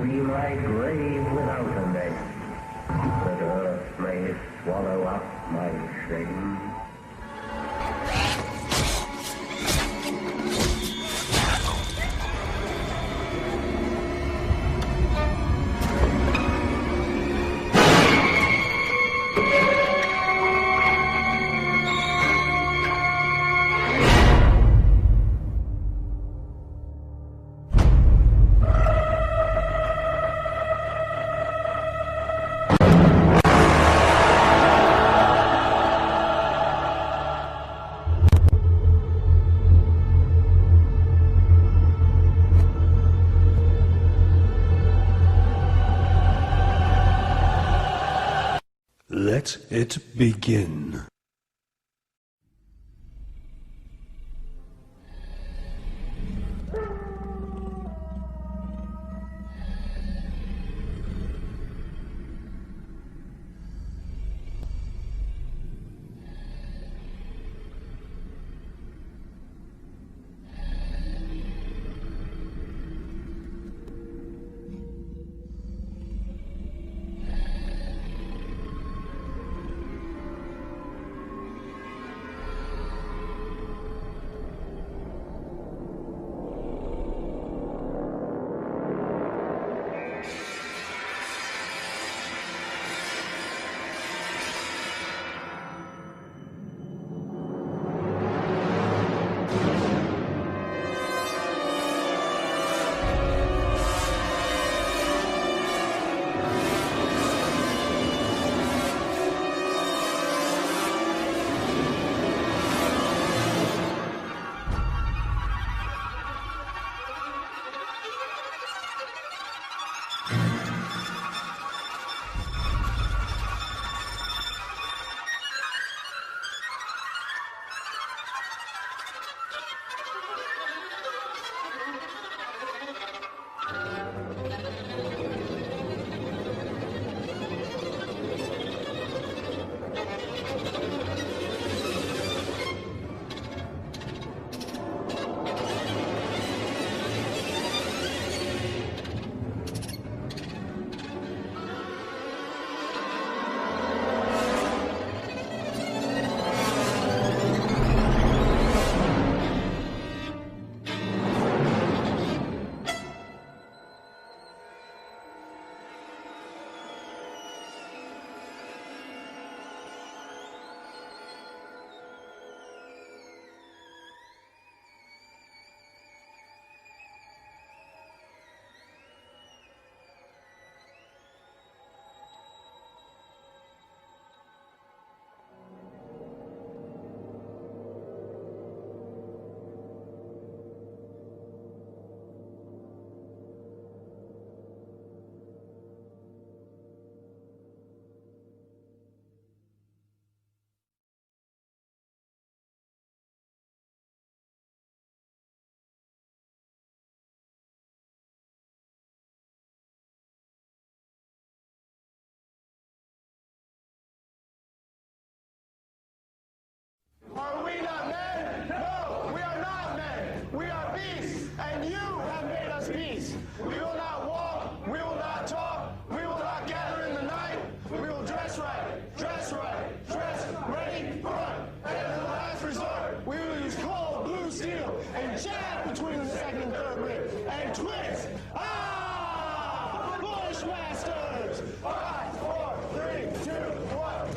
be my grave without a name, that earth may swallow up my shame. Let it begin. Are we not men? No, we are not men. We are beasts, and you have made us beasts. We will not walk, we will not talk, we will not gather in the night. We will dress right, dress ready, run. And as a last resort, we will use cold blue steel and jab between the second and third rib and twist. Ah! Bushmasters! 5, 4, 3, 2, 1.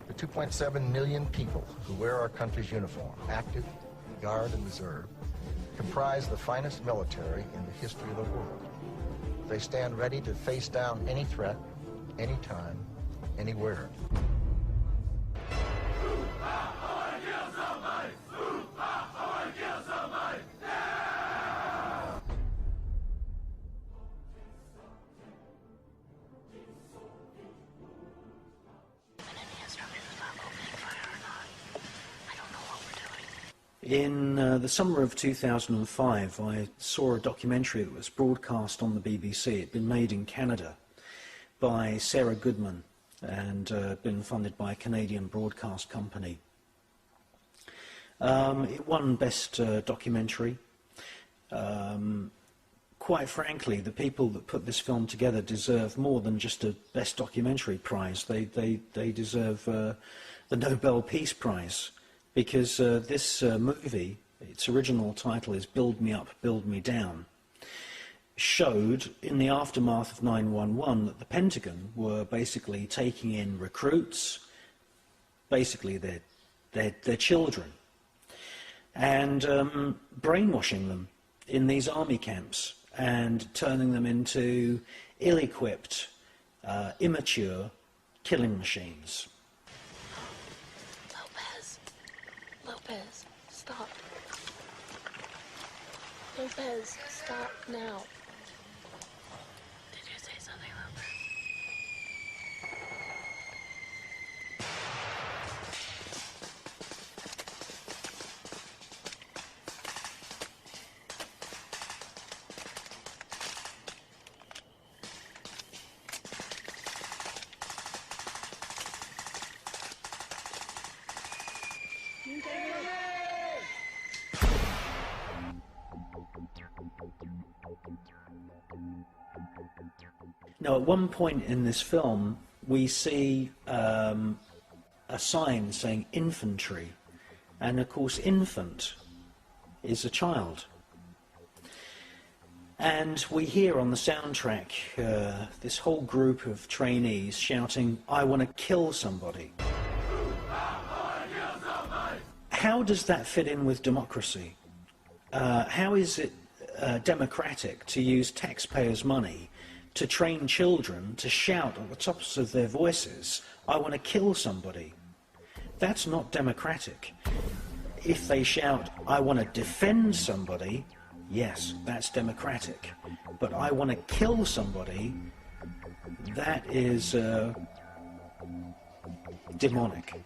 The 2.7 million people who wear our country's uniform, active, guard, and reserve, comprise the finest military in the history of the world. They stand ready to face down any threat, anytime, anywhere. If an enemy instructions about opening fire or not, I don't know what we're doing. In the summer of 2005, I saw a documentary that was broadcast on the BBC. It had been made in Canada by Sarah Goodman and been funded by a Canadian broadcast company. It won Best Documentary. Quite frankly, the people that put this film together deserve more than just a Best Documentary prize. They deserve the Nobel Peace Prize, because this movie, its original title is Build Me Up, Build Me Down, showed in the aftermath of 9/11 that the Pentagon were basically taking in recruits, basically their children, and brainwashing them in these army camps and turning them into ill-equipped, immature killing machines. Lopez, stop. Lopez, stop now. Did you say something, Lopez? Now, at one point in this film, we see a sign saying infantry, and of course infant is a child. And we hear on the soundtrack this whole group of trainees shouting, "I want to kill somebody." How does that fit in with democracy? How is it democratic to use taxpayers' money to train children to shout at the tops of their voices, "I want to kill somebody"? That's not democratic. If they shout, "I want to defend somebody," yes, that's democratic. But "I want to kill somebody," that is demonic.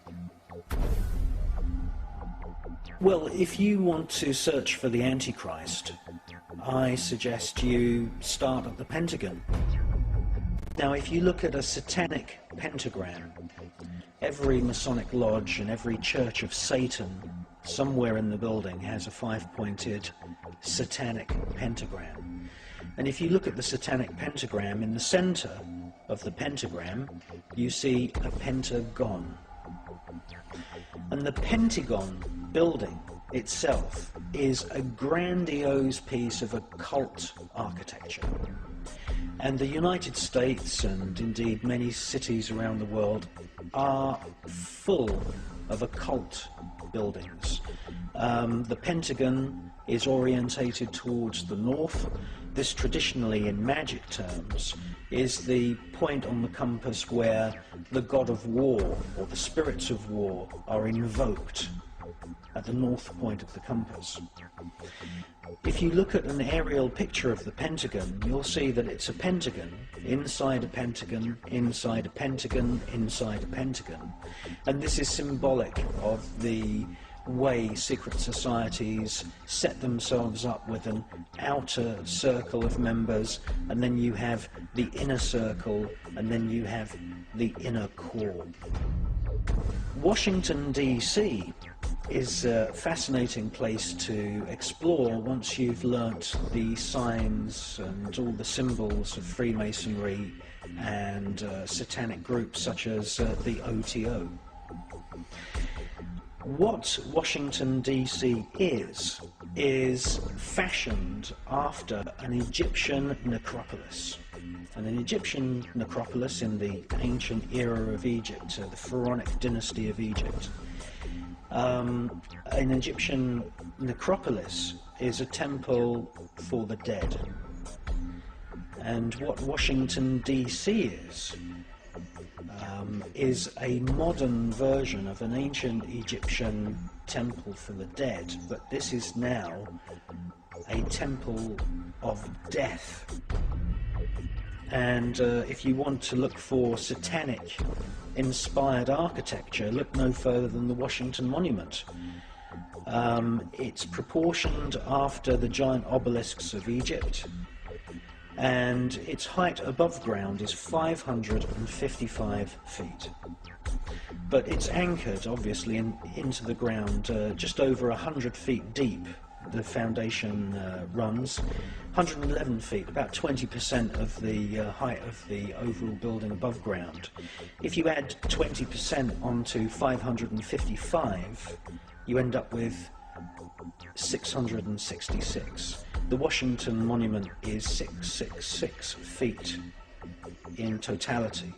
Well, if you want to search for the Antichrist, I suggest you start at the Pentagon. Now, if you look at a satanic pentagram, every Masonic lodge and every church of Satan somewhere in the building has a five-pointed satanic pentagram. And if you look at the satanic pentagram, in the center of the pentagram, you see a pentagon. And the Pentagon building itself is a grandiose piece of occult architecture. And the United States, and indeed many cities around the world, are full of occult buildings. The Pentagon is orientated towards the north. This, traditionally in magic terms, is the point on the compass where the god of war, or the spirits of war, are invoked at the north point of the compass. If you look at an aerial picture of the Pentagon, you'll see that it's a pentagon, inside a pentagon, inside a pentagon, inside a pentagon. And this is symbolic of the way secret societies set themselves up with an outer circle of members, and then you have the inner circle, and then you have the inner core. Washington, D.C. is a fascinating place to explore once you've learnt the signs and all the symbols of Freemasonry and satanic groups such as the OTO. What Washington, D.C. is fashioned after an Egyptian necropolis. And an Egyptian necropolis in the ancient era of Egypt, the Pharaonic dynasty of Egypt. An Egyptian necropolis is a temple for the dead. And what Washington, D.C. is a modern version of an ancient Egyptian temple for the dead, but this is now a temple of death. And if you want to look for satanic inspired architecture, look no further than the Washington Monument. It's proportioned after the giant obelisks of Egypt, and its height above ground is 555 feet. But it's anchored, obviously, into the ground just over 100 feet deep. The foundation runs 111 feet, about 20% of the height of the overall building above ground. If you add 20% onto 555, you end up with 666. The Washington Monument is 666 feet in totality.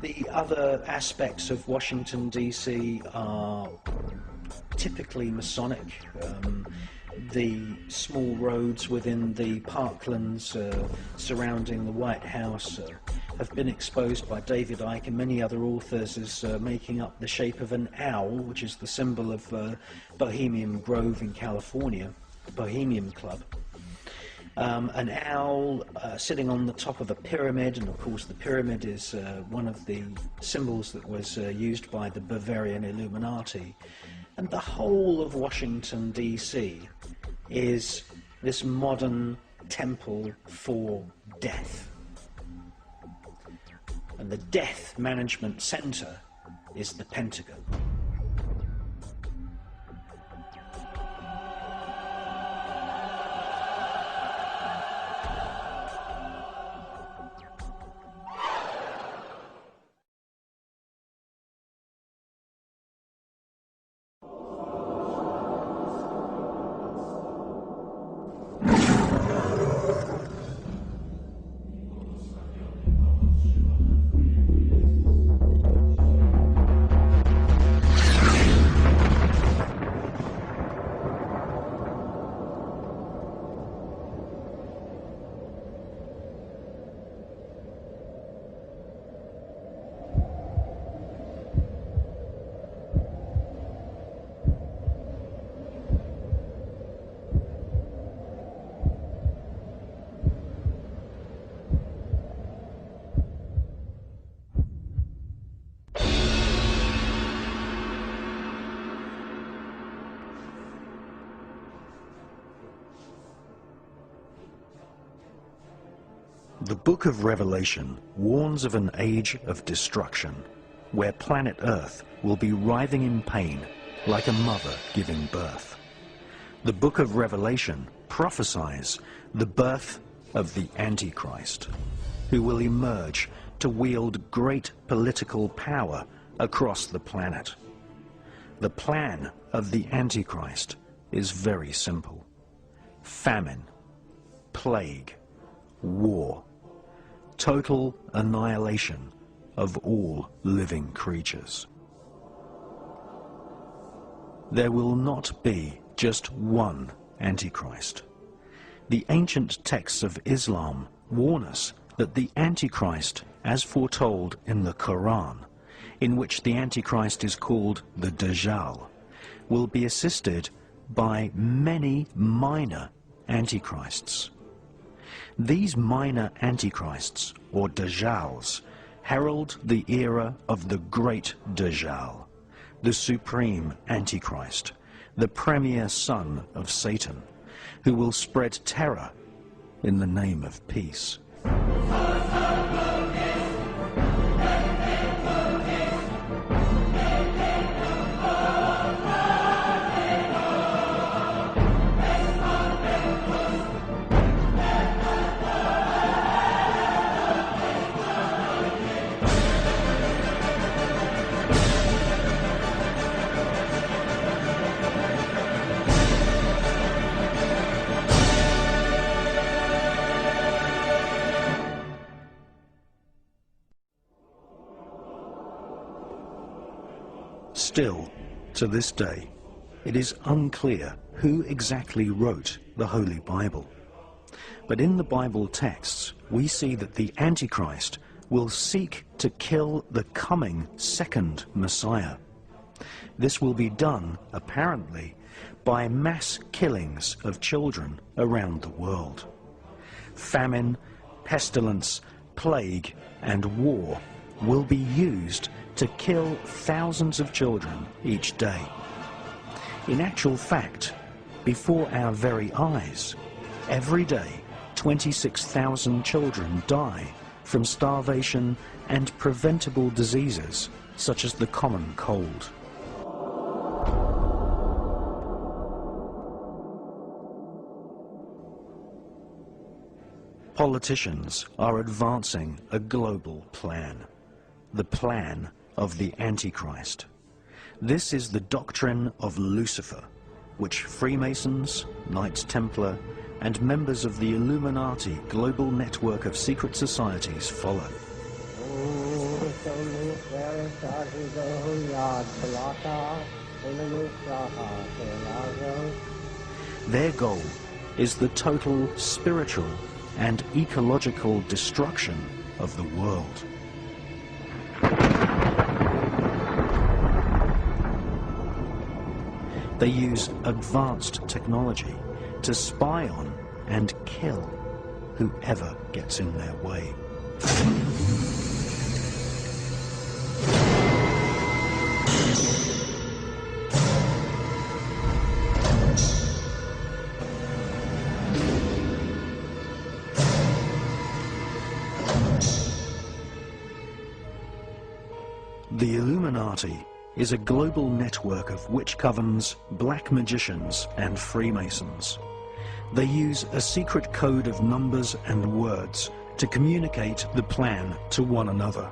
The other aspects of Washington, D.C. are typically Masonic. The small roads within the parklands surrounding the White House have been exposed by David Icke and many other authors as making up the shape of an owl, which is the symbol of Bohemian Grove in California, the Bohemian Club. An owl sitting on the top of a pyramid, and of course the pyramid is one of the symbols that was used by the Bavarian Illuminati. And the whole of Washington, D.C. is this modern temple for death. And the death management center is the Pentagon. The Book of Revelation warns of an age of destruction, where planet Earth will be writhing in pain like a mother giving birth. The Book of Revelation prophesies the birth of the Antichrist, who will emerge to wield great political power across the planet. The plan of the Antichrist is very simple: famine, plague, war, total annihilation of all living creatures. There will not be just one Antichrist. The ancient texts of Islam warn us that the Antichrist, as foretold in the Quran, in which the Antichrist is called the Dajjal, will be assisted by many minor Antichrists. These minor Antichrists, or Dajjals, herald the era of the great Dajjal, the supreme Antichrist, the premier son of Satan, who will spread terror in the name of peace. Still, to this day, it is unclear who exactly wrote the Holy Bible. But in the Bible texts, we see that the Antichrist will seek to kill the coming second Messiah. This will be done, apparently, by mass killings of children around the world. Famine, pestilence, plague, and war will be used to kill thousands of children each day. In actual fact, before our very eyes, every day 26,000 children die from starvation and preventable diseases such as the common cold. Politicians are advancing a global plan, the plan of the Antichrist. This is the doctrine of Lucifer, which Freemasons, Knights Templar, and members of the Illuminati global network of secret societies follow. Their goal is the total spiritual and ecological destruction of the world. They use advanced technology to spy on and kill whoever gets in their way. The Illuminati is a global network of witch covens, black magicians, and Freemasons. They use a secret code of numbers and words to communicate the plan to one another.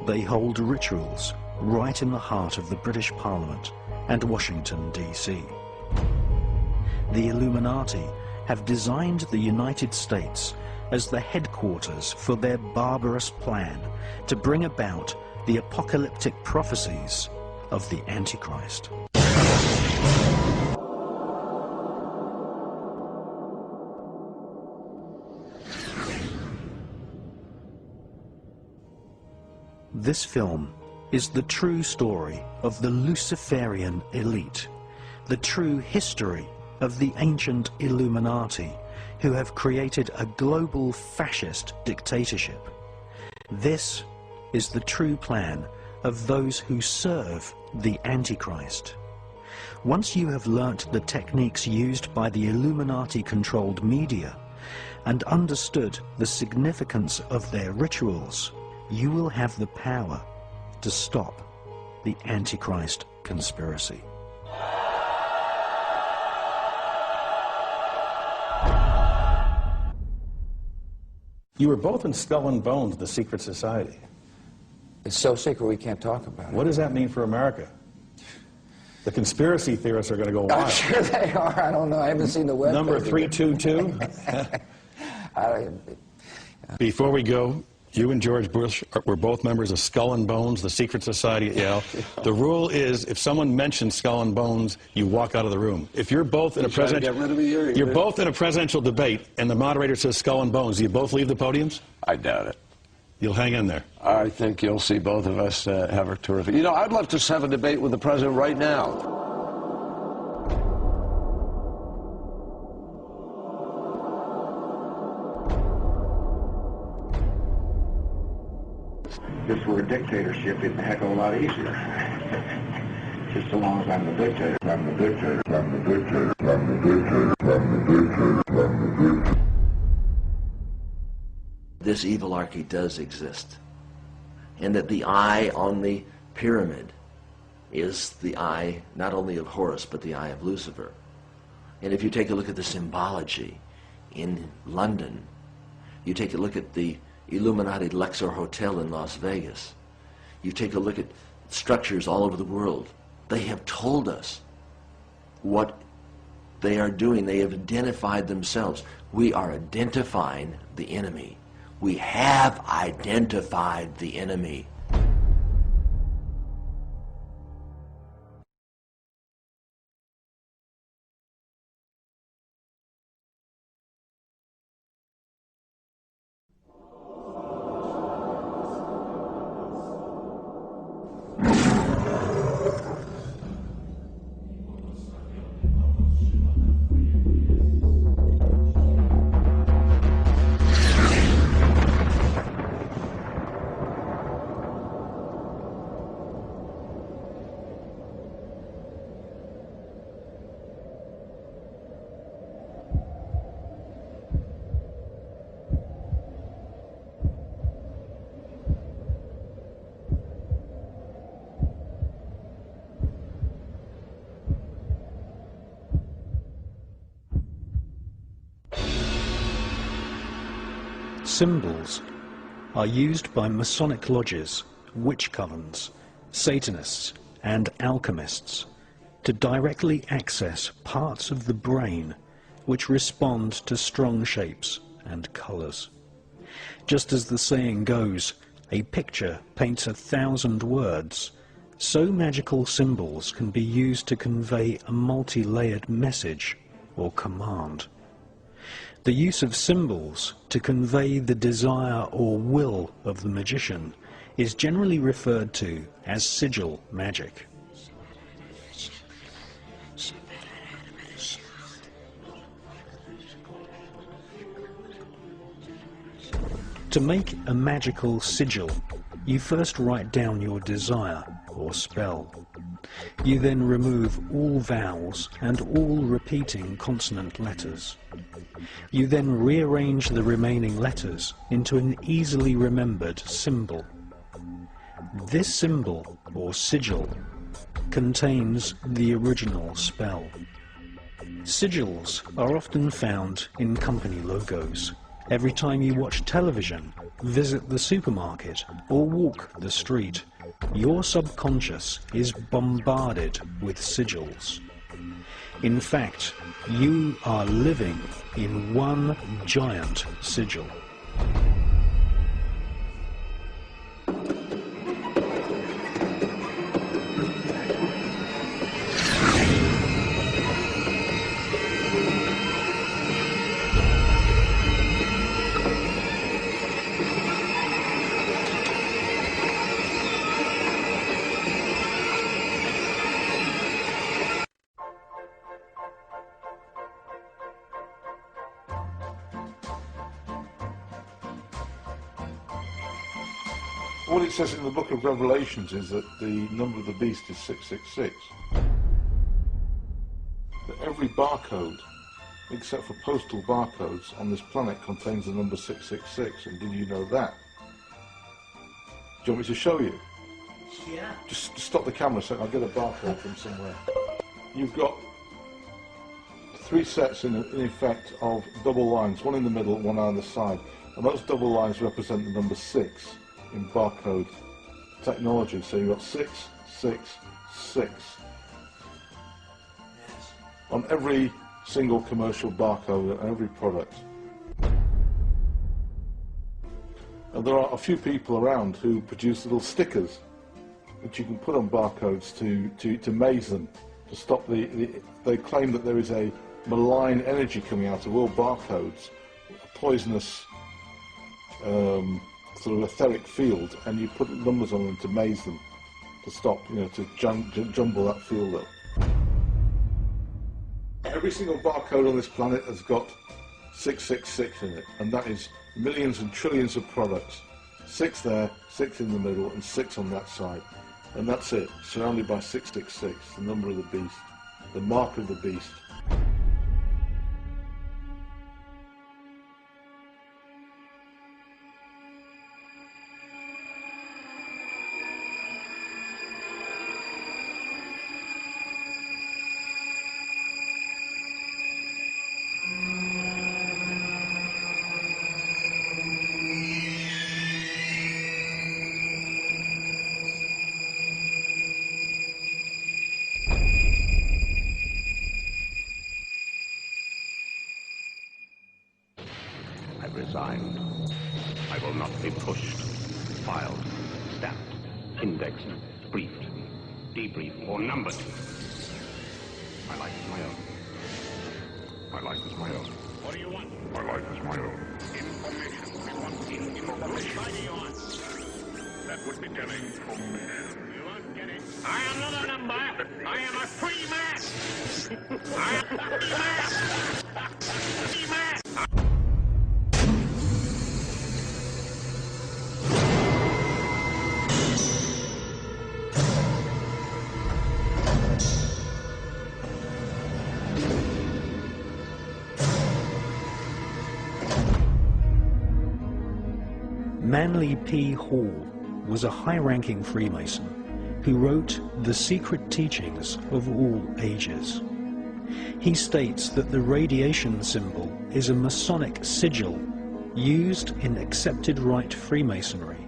They hold rituals right in the heart of the British Parliament and Washington, D.C. The Illuminati have designed the United States as the headquarters for their barbarous plan to bring about the apocalyptic prophecies of the Antichrist. This film is the true story of the Luciferian elite, the true history of the ancient Illuminati, who have created a global fascist dictatorship. This is the true plan of those who serve the Antichrist. Once you have learnt the techniques used by the Illuminati-controlled media and understood the significance of their rituals, you will have the power to stop the Antichrist conspiracy. You were both in Skull and Bones, the secret society. It's so secret we can't talk about it. What does that mean for America? The conspiracy theorists are going to go wild. I'm sure they are. I don't know. I haven't seen the web. Number 322. Before we go, you and George Bush were both members of Skull and Bones, the secret society at Yale. The rule is, if someone mentions Skull and Bones, you walk out of the room. If you're both in a you're both in a presidential debate, and the moderator says Skull and Bones, do you both leave the podiums? I doubt it. You'll hang in there. I think you'll see both of us have a terrific... You know, I'd love to have a debate with the president right now. If this were a dictatorship, it'd be a heck of a lot easier. Just so long as I'm the dictator, I'm the dictator, I'm the dictator, I'm the dictator, I'm the dictator, I'm the dictator. This evilarchy does exist, and that the eye on the pyramid is the eye not only of Horus but the eye of Lucifer. And if you take a look at the symbology in London, you take a look at the Illuminati Luxor Hotel in Las Vegas, you take a look at structures all over the world, they have told us what they are doing. They have identified themselves. We are identifying the enemy. We have identified the enemy. symbols are used by Masonic lodges, witch covens, Satanists and alchemists to directly access parts of the brain which respond to strong shapes and colours. Just as the saying goes, a picture paints 1,000 words, so magical symbols can be used to convey a multi-layered message or command. The use of symbols to convey the desire or will of the magician is generally referred to as sigil magic. To make a magical sigil, you first write down your desire or spell. You then remove all vowels and all repeating consonant letters. You then rearrange the remaining letters into an easily remembered symbol. This symbol, or sigil, contains the original spell. Sigils are often found in company logos. Every time you watch television, visit the supermarket, or walk the street, your subconscious is bombarded with sigils. In fact, you are living in one giant sigil. What it says in the book of Revelations is that the number of the beast is 666. That every barcode, except for postal barcodes, on this planet contains the number 666. And did you know that? Do you want me to show you? Yeah. Just stop the camera a second, I'll get a barcode from somewhere. You've got 3 sets in effect of double lines, one in the middle, one on the side. And those double lines represent the number 6 in barcode technology. So you've got 666 on every single commercial barcode and every product. And there are a few people around who produce little stickers that you can put on barcodes to maze them, to stop they claim that there is a malign energy coming out of all barcodes, a poisonous sort of etheric field, and you put numbers on them to maze them, to stop, to jumble that field up. Every single barcode on this planet has got 666 in it, and that is millions and trillions of products. 6 there, 6 in the middle, and 6 on that side. And that's it, surrounded by 666, the number of the beast, the mark of the beast. Resigned. I will not be pushed, filed, stamped, indexed, briefed, debriefed, or numbered. My life is my own. My life is my own. What do you want? My life is my own. Information. We want information. What do you want? That would be telling. Information. You won't get it. I am not a number. I am a free man. I am a free man. Free man. Manly P. Hall was a high-ranking Freemason who wrote The Secret Teachings of All Ages. He states that the radiation symbol is a Masonic sigil used in accepted rite Freemasonry,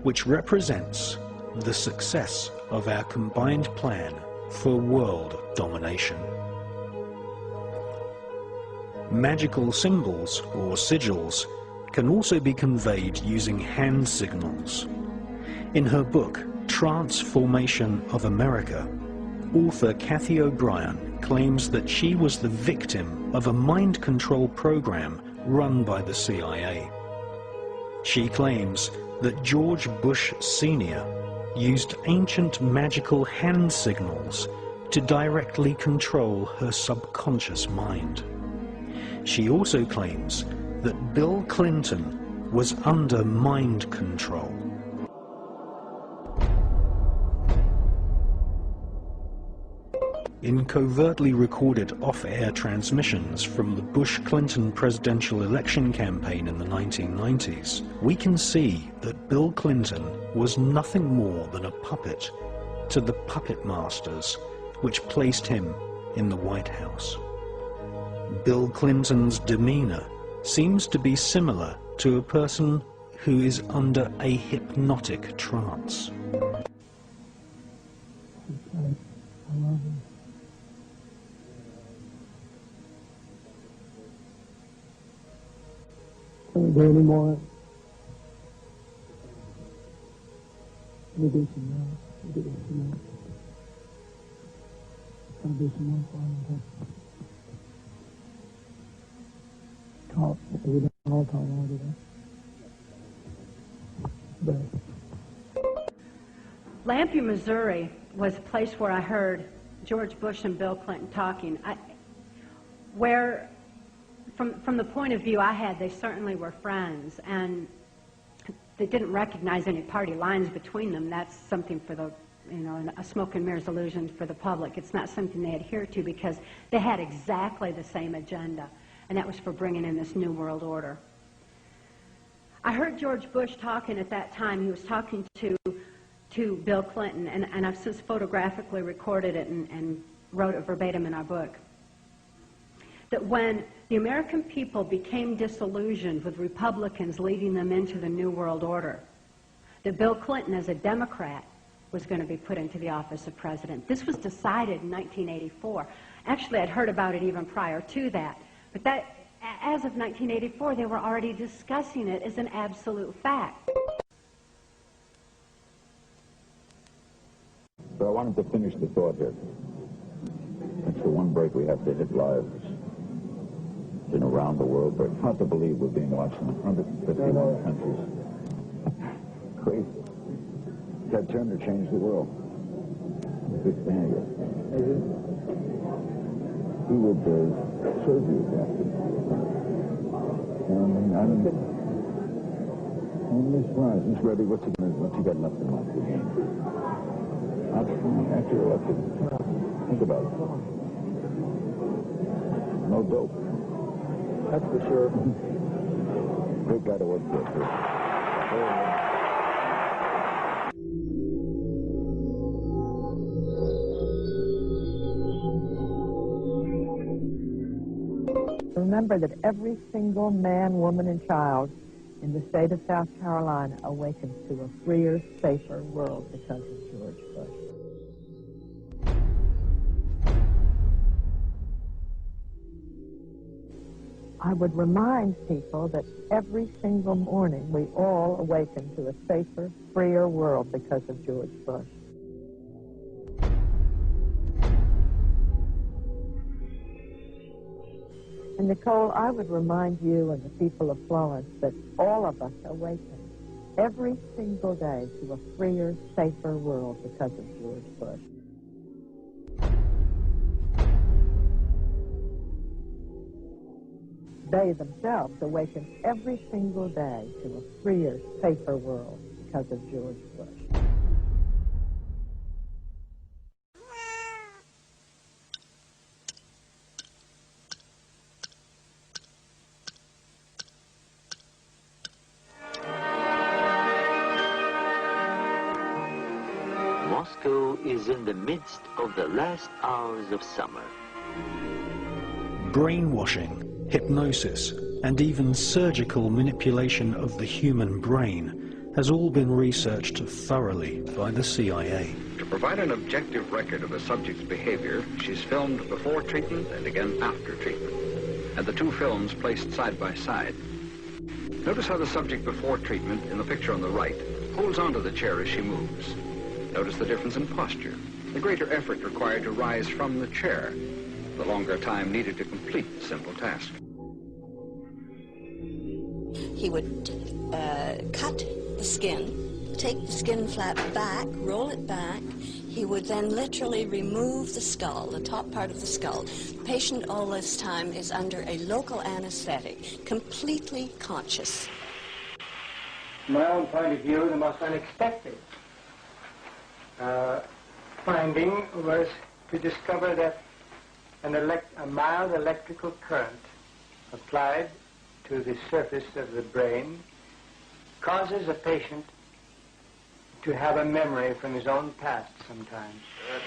which represents the success of our combined plan for world domination. Magical symbols, or sigils, can also be conveyed using hand signals. In her book, Transformation of America, author Kathy O'Brien claims that she was the victim of a mind control program run by the CIA. She claims that George Bush Sr. used ancient magical hand signals to directly control her subconscious mind. She also claims that Bill Clinton was under mind control. In covertly recorded off-air transmissions from the Bush-Clinton presidential election campaign in the 1990s, we can see that Bill Clinton was nothing more than a puppet to the puppet masters which placed him in the White House. Bill Clinton's demeanor seems to be similar to a person who is under a hypnotic trance. Can we do any more? We do some more. We do some more. Can I do some more for you? Talk. We don't all talk all today. But Lampe, Missouri was a place where I heard George Bush and Bill Clinton talking. From the point of view I had, they certainly were friends, and they didn't recognize any party lines between them. That's something for the, a smoke and mirrors illusion for the public. It's not something they adhere to because they had exactly the same agenda, and that was for bringing in this new world order. I heard George Bush talking at that time. He was talking to Bill Clinton, and I've since photographically recorded it and wrote it verbatim in our book. That when the American people became disillusioned with Republicans leading them into the New World Order, that Bill Clinton, as a Democrat, was going to be put into the office of president. This was decided in 1984. Actually, I'd heard about it even prior to that. But as of 1984, they were already discussing it as an absolute fact. So I wanted to finish the thought here. That's the one break we have to hit live. And around the world, but it's hard to believe we're being watched in 151 countries. Crazy. Ted Turner changed the world. Big fan of it. He would serve you after. I'm surprised. He's ready. What's he got left in life to gain? After you're elected, think about it. No dope. That's for sure. Great guy to work for, too. Remember that every single man, woman, and child in the state of South Carolina awakens to a freer, safer world because of George Bush. I would remind people that every single morning we all awaken to a safer, freer world because of George Bush. And Nicole, I would remind you and the people of Florence that all of us awaken every single day to a freer, safer world because of George Bush. They themselves awaken every single day to a freer, safer world because of George Bush. Moscow is in the midst of the last hours of summer. Brainwashing, hypnosis, and even surgical manipulation of the human brain has all been researched thoroughly by the CIA. To provide an objective record of the subject's behavior, she's filmed before treatment and again after treatment, and the two films placed side by side. Notice how the subject before treatment, in the picture on the right, holds onto the chair as she moves. Notice the difference in posture, the greater effort required to rise from the chair, the longer time needed to complete the simple task. He would cut the skin, take the skin flap back, roll it back. He would then literally remove the skull, the top part of the skull. The patient all this time is under a local anesthetic, completely conscious. From my own point of view, the most unexpected finding was to discover that a mild electrical current applied to the surface of the brain causes a patient to have a memory from his own past sometimes. Good.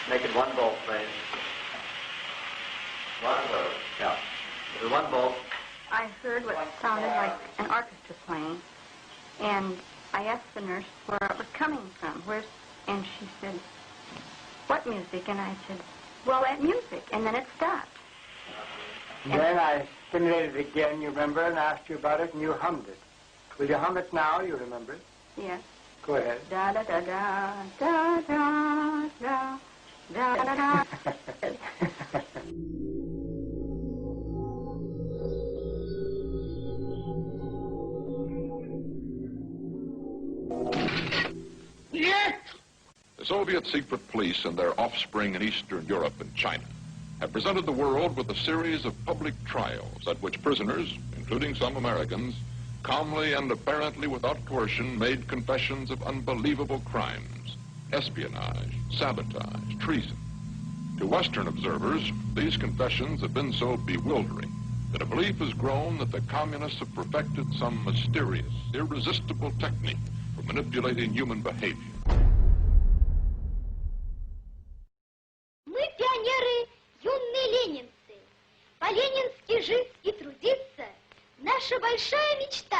Make it 1 volt, please. 1 volt. Yeah. This is 1 volt. I heard what sounded like an orchestra playing, and I asked the nurse where it was coming from. And she said, "What music?" And I said, "Well, that music." And then it stopped. And then I stimulated it again, you remember, and asked you about it, and you hummed it. Will you hum it now? You remember it? Yes. Go ahead. Da da da da da da da da da da. The Soviet secret police and their offspring in Eastern Europe and China have presented the world with a series of public trials at which prisoners, including some Americans, calmly and apparently without coercion made confessions of unbelievable crimes, espionage, sabotage, treason. To Western observers, these confessions have been so bewildering that a belief has grown that the communists have perfected some mysterious, irresistible technique for manipulating human behavior. Мы пионеры, юные ленинцы. По-ленински жить и трудиться — наша большая мечта.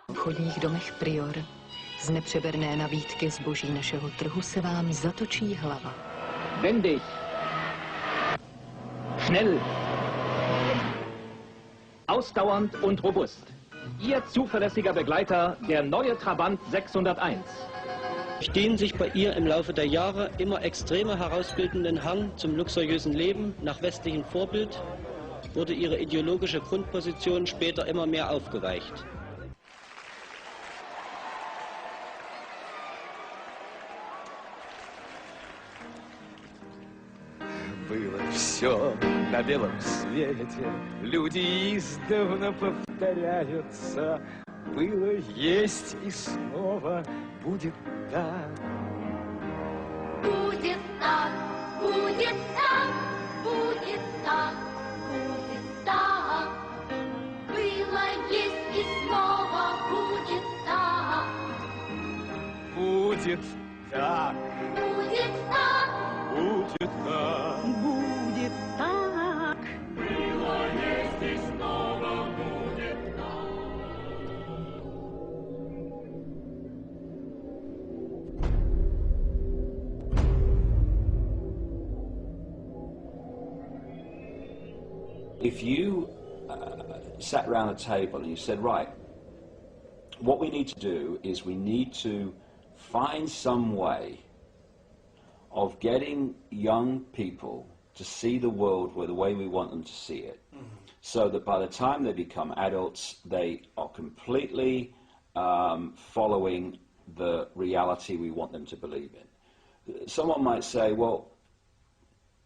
V obchodních domech Prior z nepřeberné nabídky zboží našeho trhu se vám zatočí hlava. Wendig! Schnell! Ausdauernd und robust. Ihr zuverlässiger Begleiter, der neue Trabant 601. Durch den sich bei ihr im Laufe der Jahre immer extremer herausbildenden Hang zum luxuriösen Leben nach westlichem Vorbild wurde ihre ideologische Grundposition später immer mehr aufgeweicht. Было все на белом свете, люди издавна повторяются. Было, есть и снова будет так. Будет так, будет так, будет так, будет так. Было, есть и снова будет так. Будет так. Будет так. Будет так. Будет так. Было, есть и снова будет так. If you sat around a table and you said, right, what we need to do is we need to find some way of getting young people to see the world the way we want them to see it, so that by the time they become adults, they are completely following the reality we want them to believe in. Someone might say, well,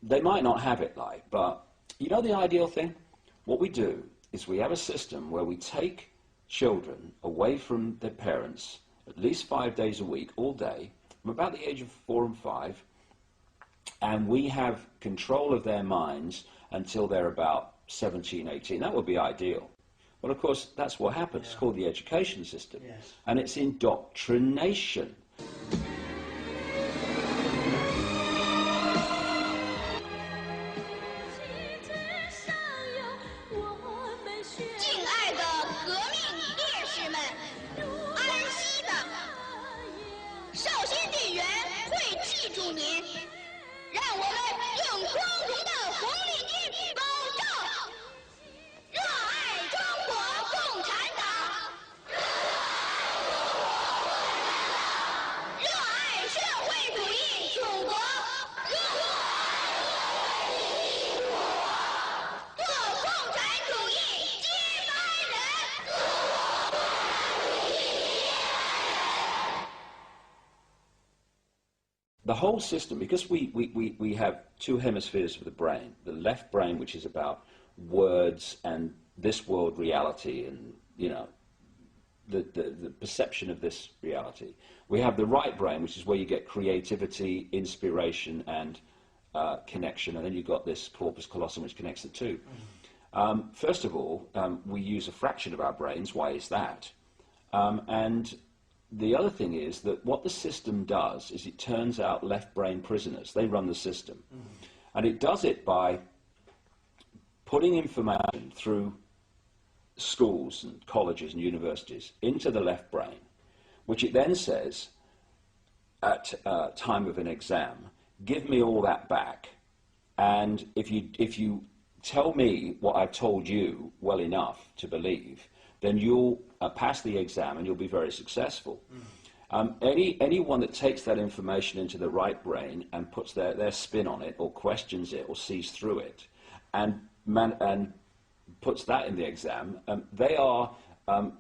they might not have it like, but you know the ideal thing? What we do is we have a system where we take children away from their parents at least 5 days a week, all day, from about the age of 4 and 5, and we have control of their minds until they're about 17, 18. That would be ideal. Well, of course, that's what happens. It's called the education system. Yes. And it's indoctrination. 'The whole system, because we have two hemispheres of the brain, the left brain, which is about words and this world reality and, you know, the perception of this reality. We have the right brain, which is where you get creativity, inspiration, and connection, and then you've got this corpus callosum, which connects the two. First of all, we use a fraction of our brains. Why is that? And the other thing is that what the system does is it turns out left brain prisoners. They run the system. And it does it by putting information through schools and colleges and universities into the left brain, which it then says at time of an exam, give me all that back, and if you tell me what I've told you well enough to believe, then you'll pass the exam and you'll be very successful. Anyone that takes that information into the right brain and puts their spin on it, or questions it, or sees through it, and puts that in the exam, they are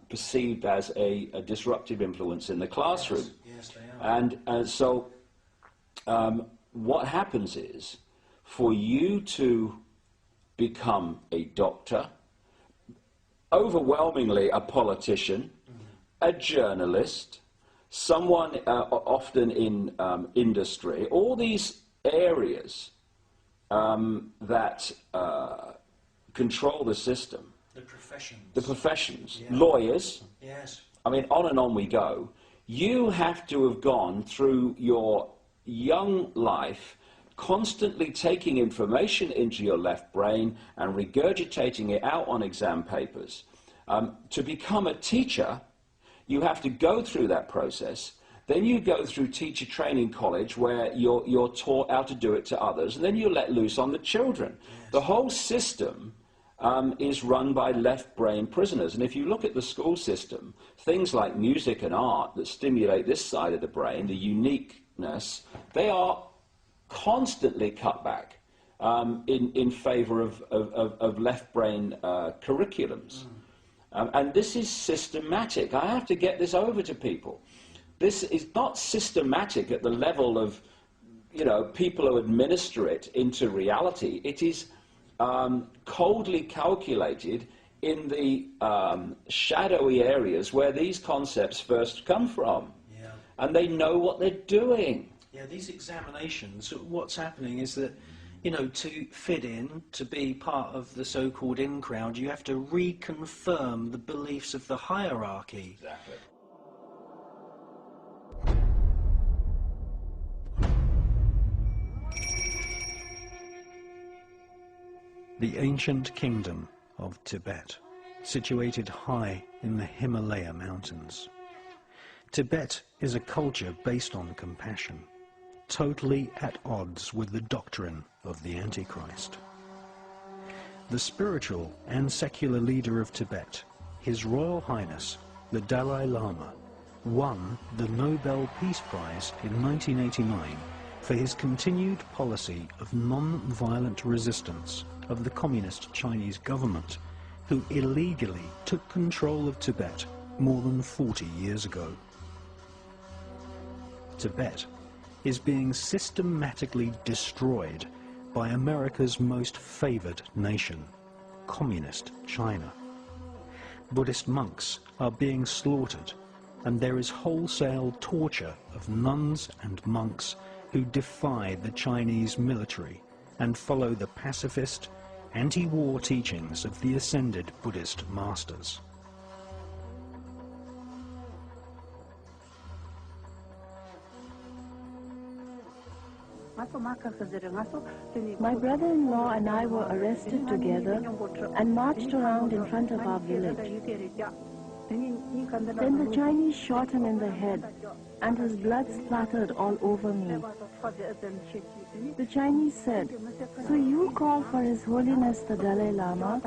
perceived as a disruptive influence in the classroom. Yes, they are. And so what happens is, for you to become a doctor, overwhelmingly a politician, a journalist, someone often in industry, all these areas that control the system. The professions. The professions. Yeah. Lawyers. Yes. I mean, on and on we go. You have to have gone through your young life constantly taking information into your left brain and regurgitating it out on exam papers. To become a teacher, you have to go through that process. Then you go through teacher training college, where you're taught how to do it to others, and then you're let loose on the children. Yes. The whole system is run by left brain prisoners. And if you look at the school system, things like music and art that stimulate this side of the brain, the uniqueness, they are constantly cut back in favor of left brain curriculums. And this is systematic. I have to get this over to people. This is not systematic at the level of, you know, people who administer it into reality. It is coldly calculated in the shadowy areas where these concepts first come from. Yeah. And they know what they're doing. Yeah, these examinations, what's happening is that, you know, to fit in, to be part of the so-called in crowd, you have to reconfirm the beliefs of the hierarchy. Exactly. The ancient kingdom of Tibet, situated high in the Himalaya mountains. Tibet is a culture based on compassion, totally at odds with the doctrine of the Antichrist. The spiritual and secular leader of Tibet, His Royal Highness, the Dalai Lama, won the Nobel Peace Prize in 1989 for his continued policy of non-violent resistance of the communist Chinese government, who illegally took control of Tibet more than 40 years ago. Tibet is being systematically destroyed by America's most favored nation, communist China. Buddhist monks are being slaughtered, and there is wholesale torture of nuns and monks who defy the Chinese military and follow the pacifist, anti-war teachings of the ascended Buddhist masters. My brother-in-law and I were arrested together and marched around in front of our village. Then the Chinese shot him in the head, and his blood splattered all over me. The Chinese said, "So you call for His Holiness the Dalai Lama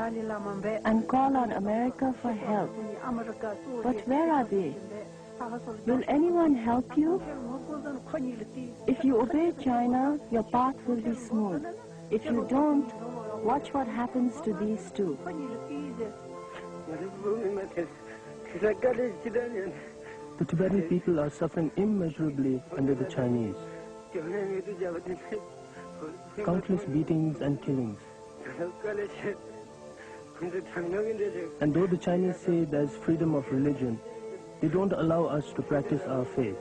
and call on America for help. But where are they? Will anyone help you? If you obey China, your path will be smooth. If you don't, watch what happens to these two." The Tibetan people are suffering immeasurably under the Chinese. Countless beatings and killings. And though the Chinese say there's freedom of religion, they don't allow us to practice our faith.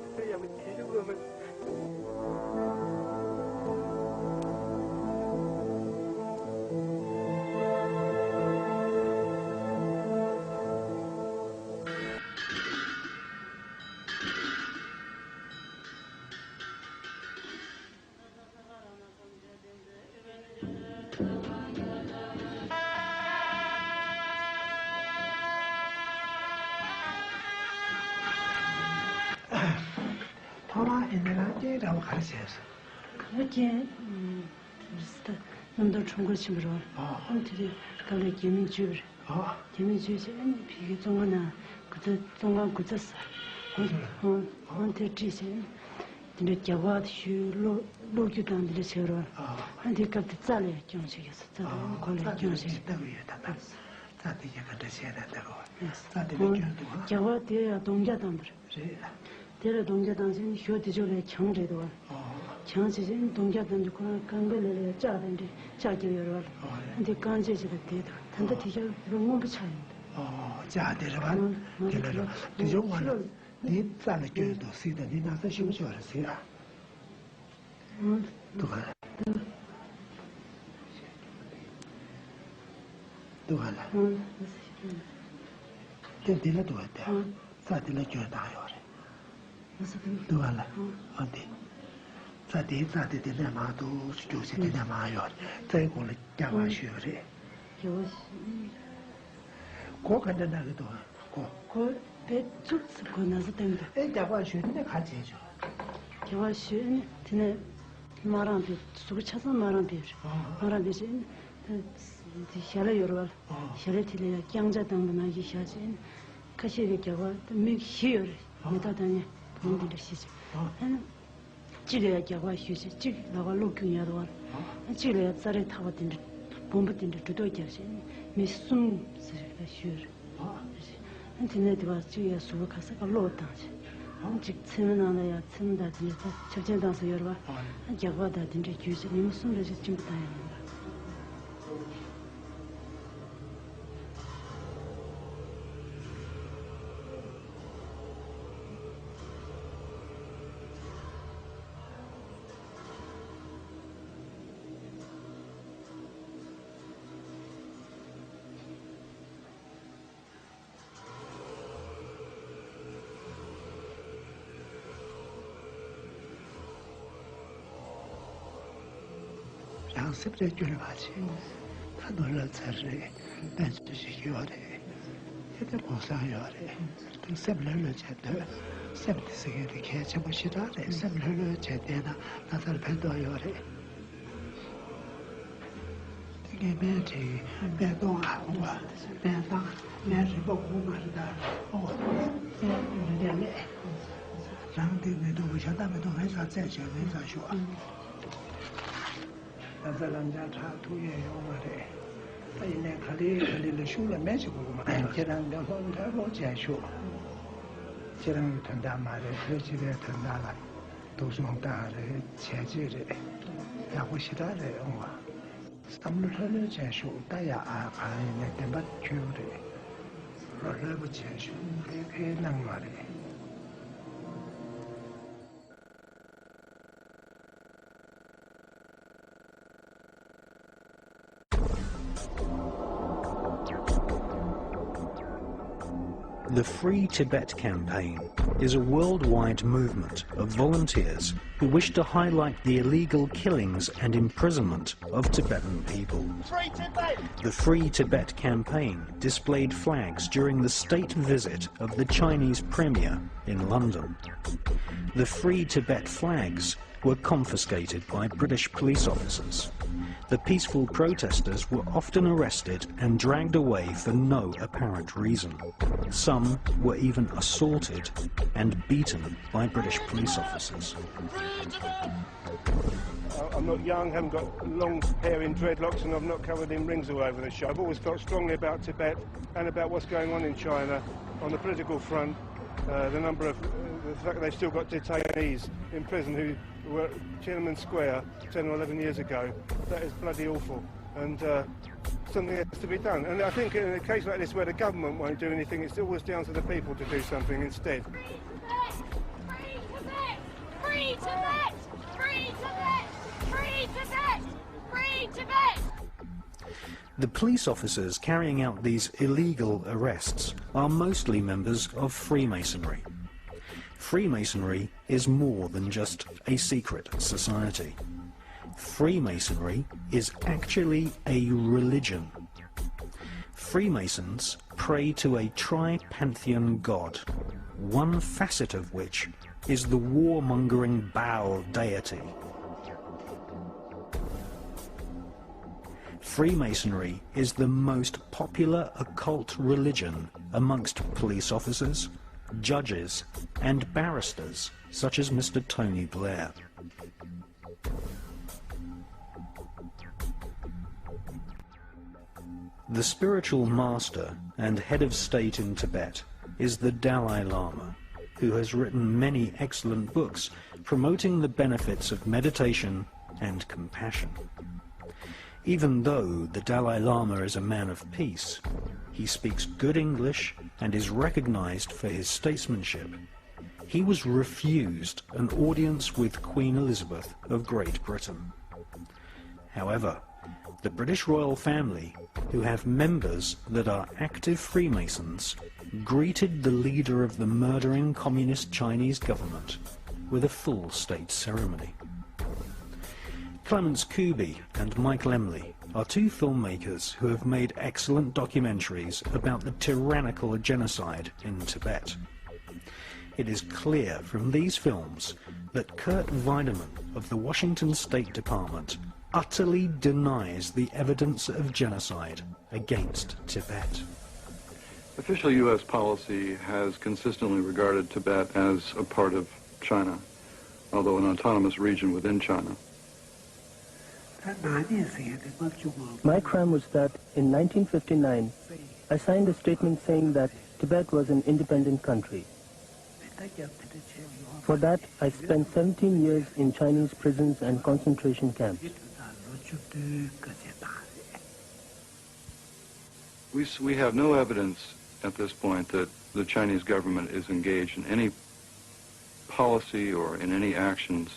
The Free Tibet campaign is a worldwide movement of volunteers who wish to highlight the illegal killings and imprisonment of Tibetan people. Free Tibet! The Free Tibet campaign displayed flags during the state visit of the Chinese Premier in London. The Free Tibet flags were confiscated by British police officers. The peaceful protesters were often arrested and dragged away for no apparent reason. Some were even assaulted and beaten by British police officers. I'm not young, haven't got long hair in dreadlocks, and I'm not covered in rings all over the show. I've always felt strongly about Tibet and about what's going on in China on the political front. The fact that they've still got detainees in prison who were at Tiananmen Square 10 or 11 years ago, that is bloody awful, and something has to be done. And I think in a case like this where the government won't do anything, it's always down to the people to do something instead. Free Tibet! Free Tibet! Free Tibet! Free Tibet! Free Tibet! The police officers carrying out these illegal arrests are mostly members of Freemasonry. Freemasonry is more than just a secret society. Freemasonry is actually a religion. Freemasons pray to a tri-pantheon god, one facet of which is the warmongering Baal deity. Freemasonry is the most popular occult religion amongst police officers, judges, and barristers, such as Mr. Tony Blair. The spiritual master and head of state in Tibet is the Dalai Lama, who has written many excellent books promoting the benefits of meditation and compassion. Even though the Dalai Lama is a man of peace, he speaks good English and is recognized for his statesmanship. He was refused an audience with Queen Elizabeth of Great Britain. However, the British royal family, who have members that are active Freemasons, greeted the leader of the murdering communist Chinese government with a full state ceremony. Clements Kuby and Mike Lemley are two filmmakers who have made excellent documentaries about the tyrannical genocide in Tibet. It is clear from these films that Kurt Weidemann of the Washington State Department utterly denies the evidence of genocide against Tibet. Official U.S. policy has consistently regarded Tibet as a part of China, although an autonomous region within China. My crime was that in 1959, I signed a statement saying that Tibet was an independent country. For that, I spent 17 years in Chinese prisons and concentration camps. We have no evidence at this point that the Chinese government is engaged in any policy or in any actions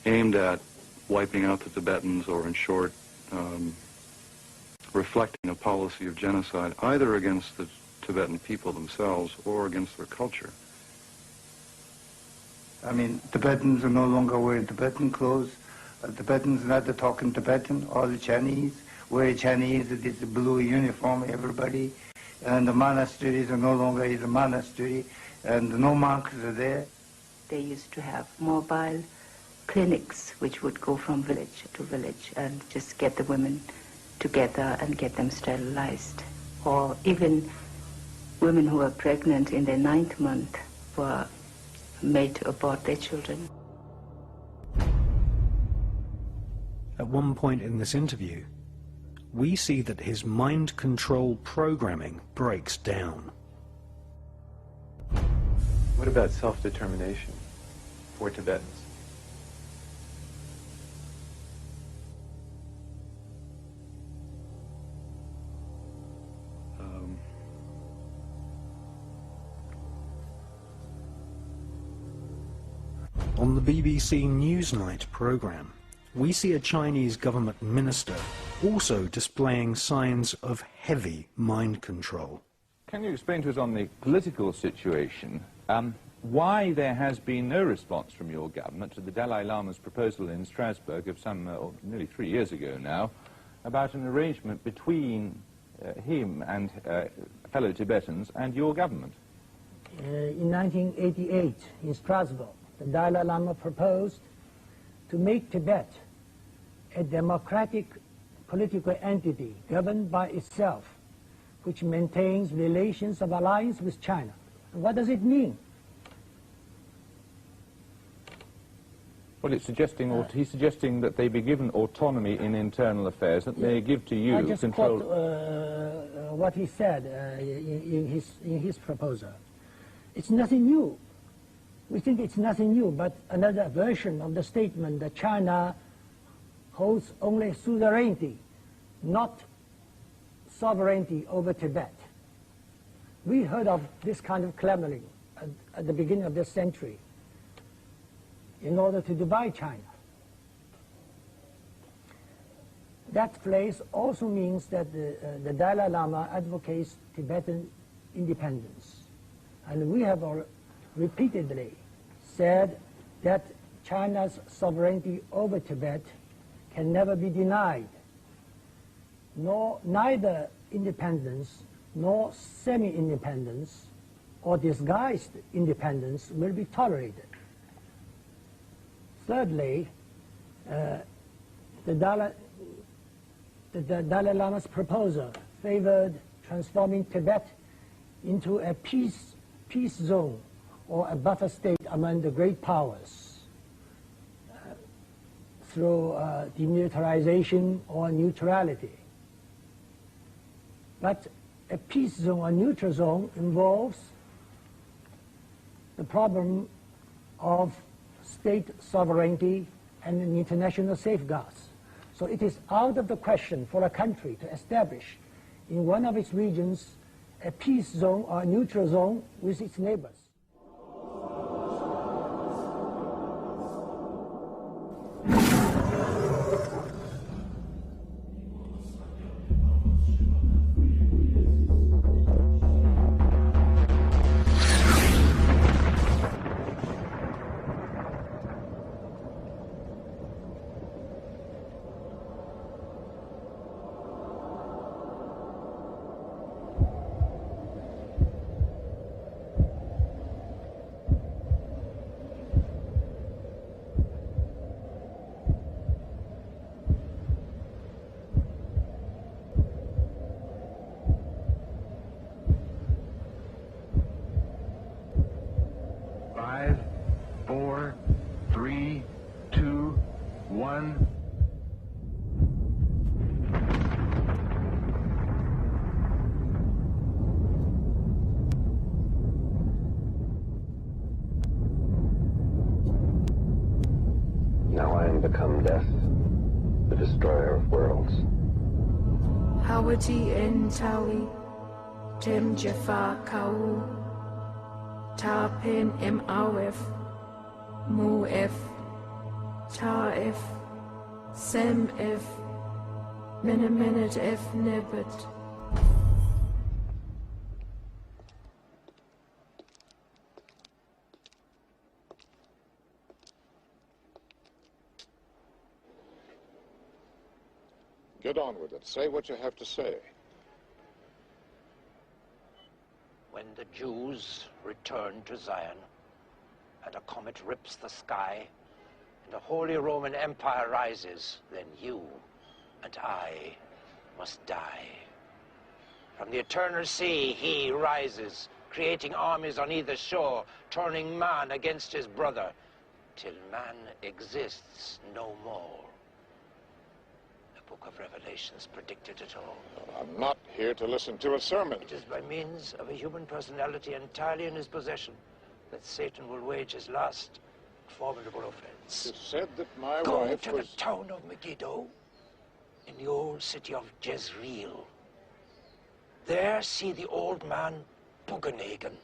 aimed at wiping out the Tibetans, or in short, reflecting a policy of genocide either against the Tibetan people themselves or against their culture. I mean, Tibetans are no longer wearing Tibetan clothes. Tibetans are not talking Tibetan. All the Chinese wear Chinese. It is a blue uniform, everybody. And the monasteries are no longer a monastery, and no monks are there. They used to have mobile clinics which would go from village to village and just get the women together and get them sterilized. Or even women who were pregnant in their 9th month were made to abort their children. At one point in this interview, we see that his mind control programming breaks down. What about self-determination for Tibetans? On the BBC Newsnight programme, we see a Chinese government minister also displaying signs of heavy mind control. can you explain to us on the political situation why there has been no response from your government to the Dalai Lama's proposal in Strasbourg of nearly 3 years ago now about an arrangement between him and fellow Tibetans and your government? In 1988, in Strasbourg, the Dalai Lama proposed to make Tibet a democratic political entity governed by itself, which maintains relations of alliance with China. And what does it mean? Well, it's suggesting, he's suggesting that they be given autonomy in internal affairs, that they give to you I just control. Quote what he said in his proposal. It's nothing new. We think it's nothing new, but another version of the statement that China holds only suzerainty, not sovereignty over Tibet. We heard of this kind of clamoring at the beginning of this century in order to divide China. That phrase also means that the Dalai Lama advocates Tibetan independence. And we have repeatedly said that China's sovereignty over Tibet can never be denied. Neither independence nor semi-independence or disguised independence will be tolerated. Thirdly, the Dalai Lama's proposal favored transforming Tibet into a peace zone or a buffer state among the great powers through demilitarization or neutrality. But a peace zone or neutral zone involves the problem of state sovereignty and international safeguards. So it is out of the question for a country to establish in one of its regions a peace zone or a neutral zone with its neighbors. Become death, the destroyer of worlds. Hawati en tawi, tem jafar kau, ta pen em awef, mu f, ta f, sem f, minute f nebet. Get on with it. Say what you have to say. When the Jews return to Zion, and a comet rips the sky, and the Holy Roman Empire rises, then you and I must die. From the eternal sea he rises, creating armies on either shore, turning man against his brother, till man exists no more. Book of Revelations predicted it all. I'm not here to listen to a sermon. It is by means of a human personality entirely in his possession that Satan will wage his last formidable offense. You said that my Go wife to was... the town of Megiddo, in the old city of Jezreel. There see the old man Bugenhagen.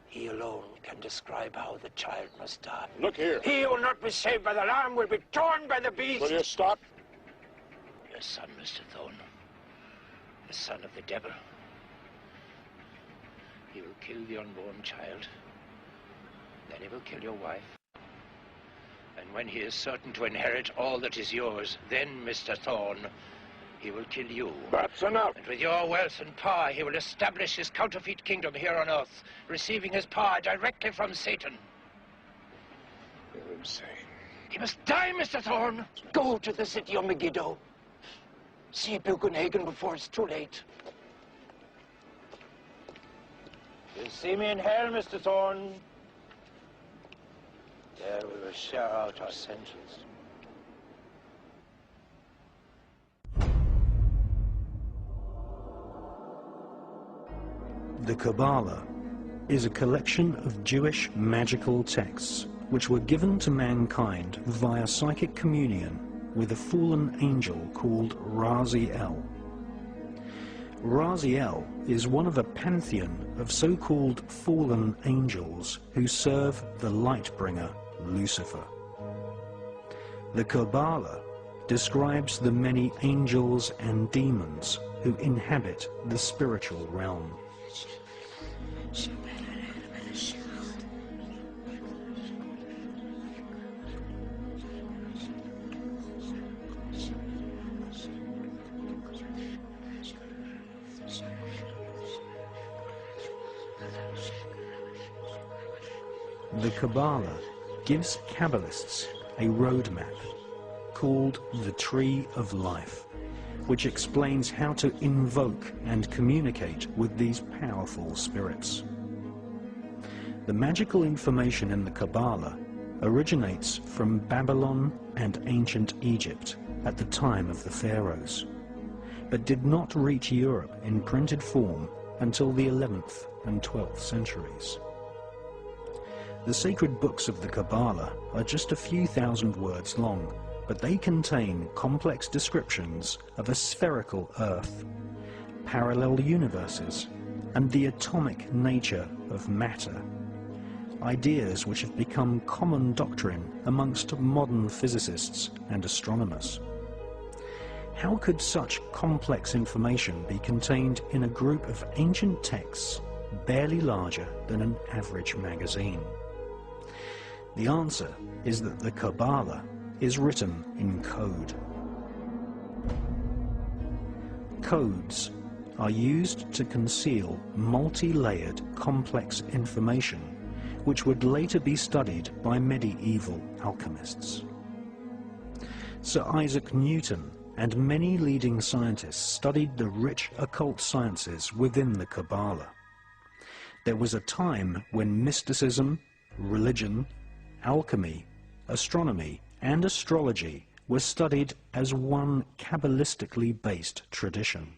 He alone can describe how the child must die. Look here. He who will not be saved by the Lamb will be torn by the beast. Will you stop? Your son, Mr. Thorne, the son of the devil. He will kill the unborn child. Then he will kill your wife. And when he is certain to inherit all that is yours, then, Mr. Thorne, he will kill you. That's enough. And with your wealth and power, he will establish his counterfeit kingdom here on Earth, receiving his power directly from Satan. You're insane. He must die, Mr. Thorne. Go to the city of Megiddo. See Bugenhagen before it's too late. You'll see me in hell, Mr. Thorne. There we will share out our sentence. The Kabbalah is a collection of Jewish magical texts which were given to mankind via psychic communion with a fallen angel called Raziel. Raziel is one of a pantheon of so-called fallen angels who serve the light-bringer Lucifer. The Kabbalah describes the many angels and demons who inhabit the spiritual realm. The Kabbalah gives Kabbalists a roadmap called the Tree of Life, which explains how to invoke and communicate with these powerful spirits. The magical information in the Kabbalah originates from Babylon and ancient Egypt at the time of the pharaohs, but did not reach Europe in printed form until the 11th and 12th centuries. The sacred books of the Kabbalah are just a few thousand words long, but they contain complex descriptions of a spherical Earth, parallel universes, and the atomic nature of matter, ideas which have become common doctrine amongst modern physicists and astronomers. How could such complex information be contained in a group of ancient texts barely larger than an average magazine? The answer is that the Kabbalah is written in code. Codes are used to conceal multi-layered complex information which would later be studied by medieval alchemists. Sir Isaac Newton and many leading scientists studied the rich occult sciences within the Kabbalah. There was a time when mysticism, religion, alchemy, astronomy, and astrology were studied as one Kabbalistically based tradition.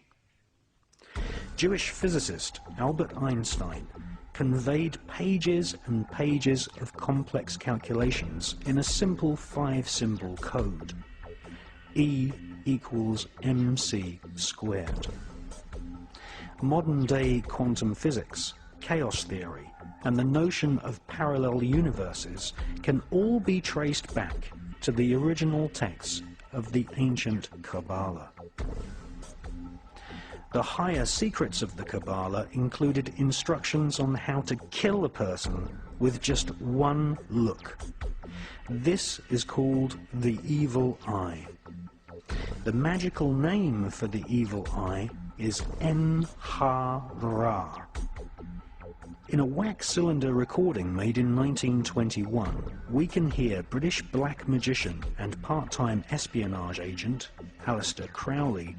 Jewish physicist Albert Einstein conveyed pages and pages of complex calculations in a simple 5-symbol code. E equals mc squared. Modern-day quantum physics, chaos theory, and the notion of parallel universes can all be traced back to the original texts of the ancient Kabbalah. The higher secrets of the Kabbalah included instructions on how to kill a person with just one look. This is called the evil eye. The magical name for the evil eye is En-ha-Ra. In a wax cylinder recording made in 1921, we can hear British black magician and part-time espionage agent Aleister Crowley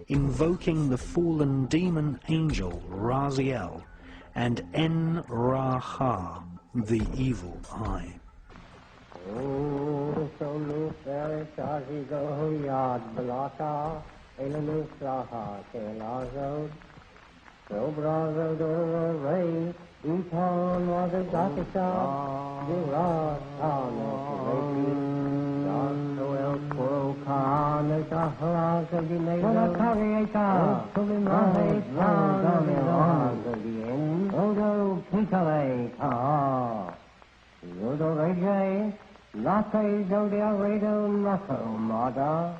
invoking the fallen demon angel Raziel and En-Ra-Ha, the evil eye. Upon was a Dakisha, Soel Kurokan, Sahara, Sahara, Odo Pitale, Yodo Reje, Late Zodia Redo Naso, Mada,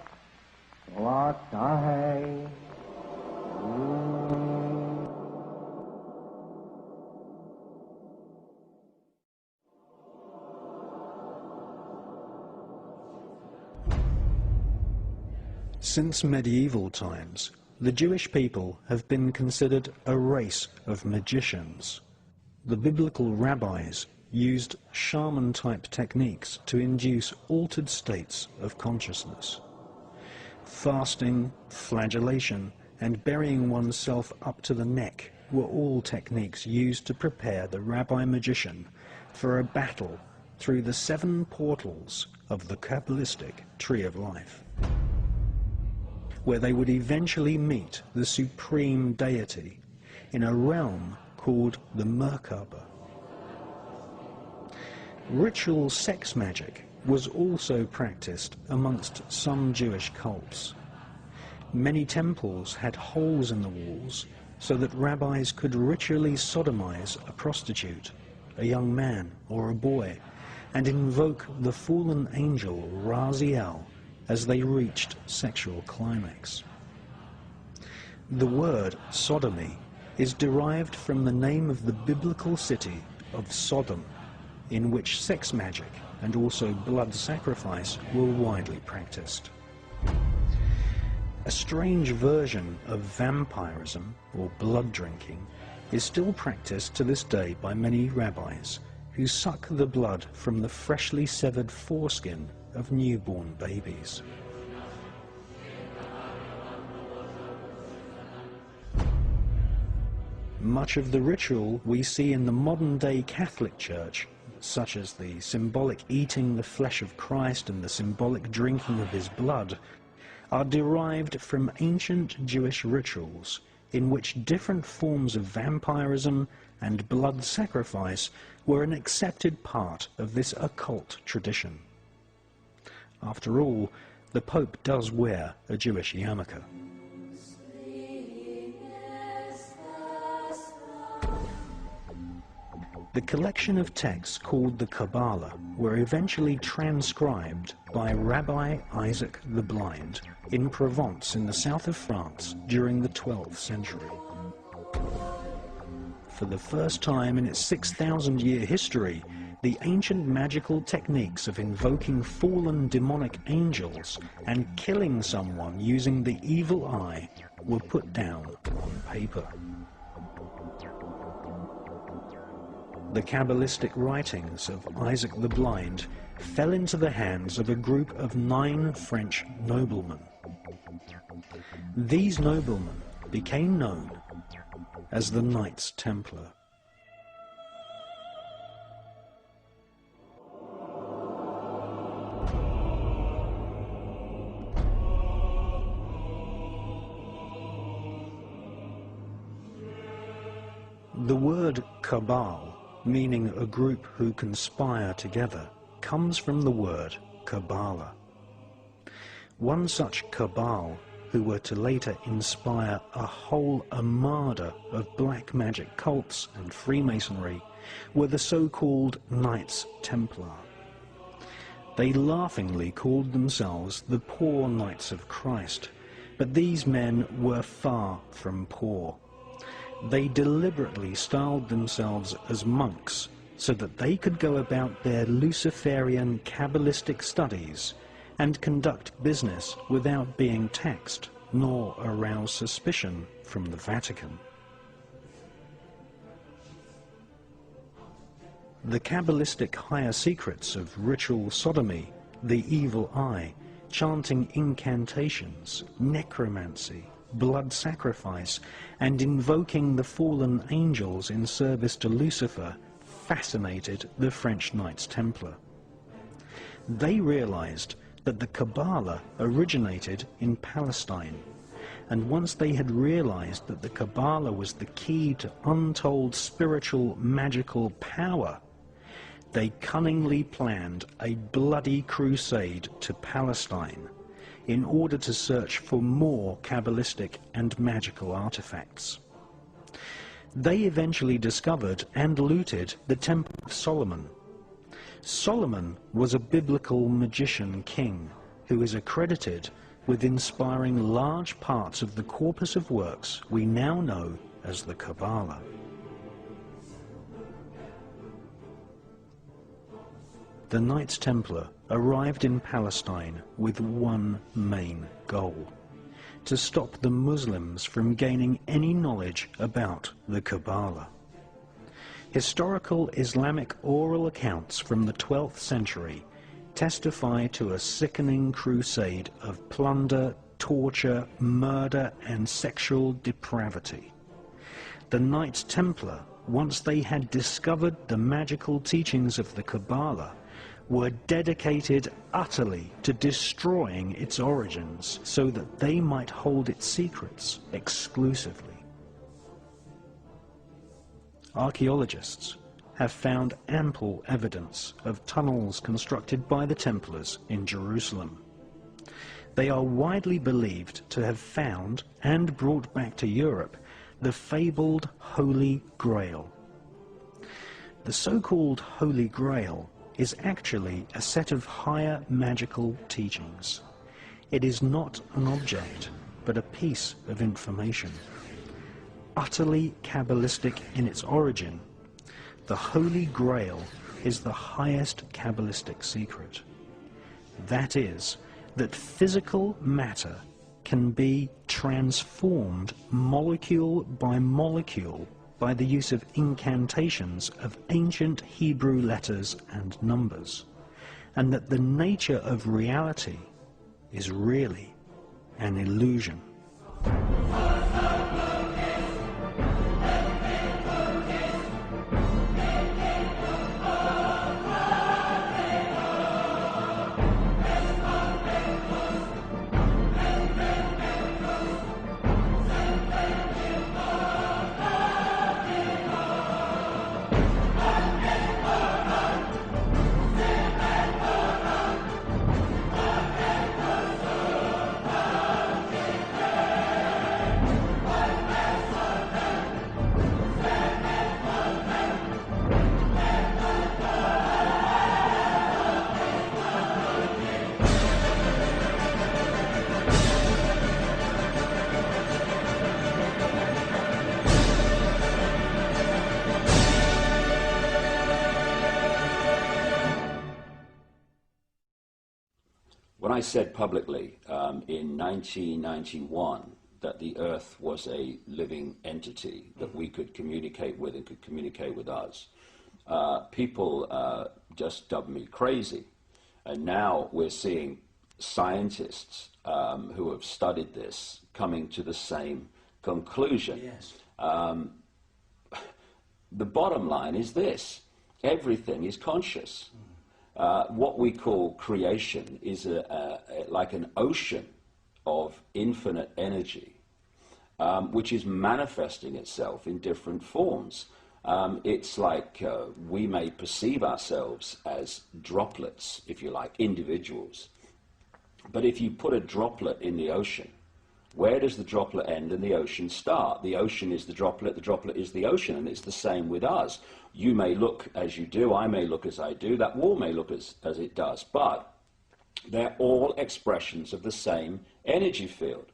What Sahe. Since medieval times, the Jewish people have been considered a race of magicians. The biblical rabbis used shaman-type techniques to induce altered states of consciousness. Fasting, flagellation, and burying oneself up to the neck were all techniques used to prepare the rabbi-magician for a battle through the 7 portals of the Kabbalistic Tree of Life, where they would eventually meet the supreme deity in a realm called the Merkaba. Ritual sex magic was also practiced amongst some Jewish cults. Many temples had holes in the walls so that rabbis could ritually sodomize a prostitute, a young man or a boy, and invoke the fallen angel Raziel as they reached sexual climax. The word sodomy is derived from the name of the biblical city of Sodom, in which sex magic and also blood sacrifice were widely practiced. A strange version of vampirism, or blood drinking, is still practiced to this day by many rabbis who suck the blood from the freshly severed foreskin of newborn babies. Much of the ritual we see in the modern-day Catholic Church, such as the symbolic eating the flesh of Christ and the symbolic drinking of his blood, are derived from ancient Jewish rituals in which different forms of vampirism and blood sacrifice were an accepted part of this occult tradition. After all, the Pope does wear a Jewish yarmulke. The collection of texts called the Kabbalah were eventually transcribed by Rabbi Isaac the Blind in Provence in the south of France during the 12th century. For the first time in its 6,000-year history, the ancient magical techniques of invoking fallen demonic angels and killing someone using the evil eye were put down on paper. The Kabbalistic writings of Isaac the Blind fell into the hands of a group of 9 French noblemen. These noblemen became known as the Knights Templar. The word cabal, meaning a group who conspire together, comes from the word Kabbalah. One such cabal, who were to later inspire a whole armada of black magic cults and Freemasonry, were the so-called Knights Templar. They laughingly called themselves the Poor Knights of Christ, but these men were far from poor. They deliberately styled themselves as monks so that they could go about their Luciferian Kabbalistic studies and conduct business without being taxed nor arouse suspicion from the Vatican. The Kabbalistic higher secrets of ritual sodomy, the evil eye, chanting incantations, necromancy, blood sacrifice, and invoking the fallen angels in service to Lucifer fascinated the French Knights Templar. They realized that the Kabbalah originated in Palestine, and once they had realized that the Kabbalah was the key to untold spiritual magical power, they cunningly planned a bloody crusade to Palestine in order to search for more Kabbalistic and magical artifacts. They eventually discovered and looted the Temple of Solomon. Solomon was a biblical magician king who is accredited with inspiring large parts of the corpus of works we now know as the Kabbalah. The Knights Templar arrived in Palestine with one main goal: to stop the Muslims from gaining any knowledge about the Kabbalah. Historical Islamic oral accounts from the 12th century testify to a sickening crusade of plunder, torture, murder, and sexual depravity. The Knights Templar, once they had discovered the magical teachings of the Kabbalah, were dedicated utterly to destroying its origins so that they might hold its secrets exclusively. Archaeologists have found ample evidence of tunnels constructed by the Templars in Jerusalem. They are widely believed to have found and brought back to Europe the fabled Holy Grail. The so-called Holy Grail is actually a set of higher magical teachings. It is not an object, but a piece of information. Utterly Kabbalistic in its origin, the Holy Grail is the highest Kabbalistic secret. That is, that physical matter can be transformed molecule by molecule by the use of incantations of ancient Hebrew letters and numbers, and that the nature of reality is really an illusion. When I said publicly in 1991 that the Earth was a living entity that we could communicate with and could communicate with us, people just dubbed me crazy. And now we're seeing scientists who have studied this coming to the same conclusion. Yes. The bottom line is this: everything is conscious. What we call creation is like an ocean of infinite energy, which is manifesting itself in different forms. It's like we may perceive ourselves as droplets, if you like, individuals. But if you put a droplet in the ocean, where does the droplet end and the ocean start? The ocean is the droplet is the ocean, and it's the same with us. You may look as you do, I may look as I do, that wall may look as it does, but they're all expressions of the same energy field,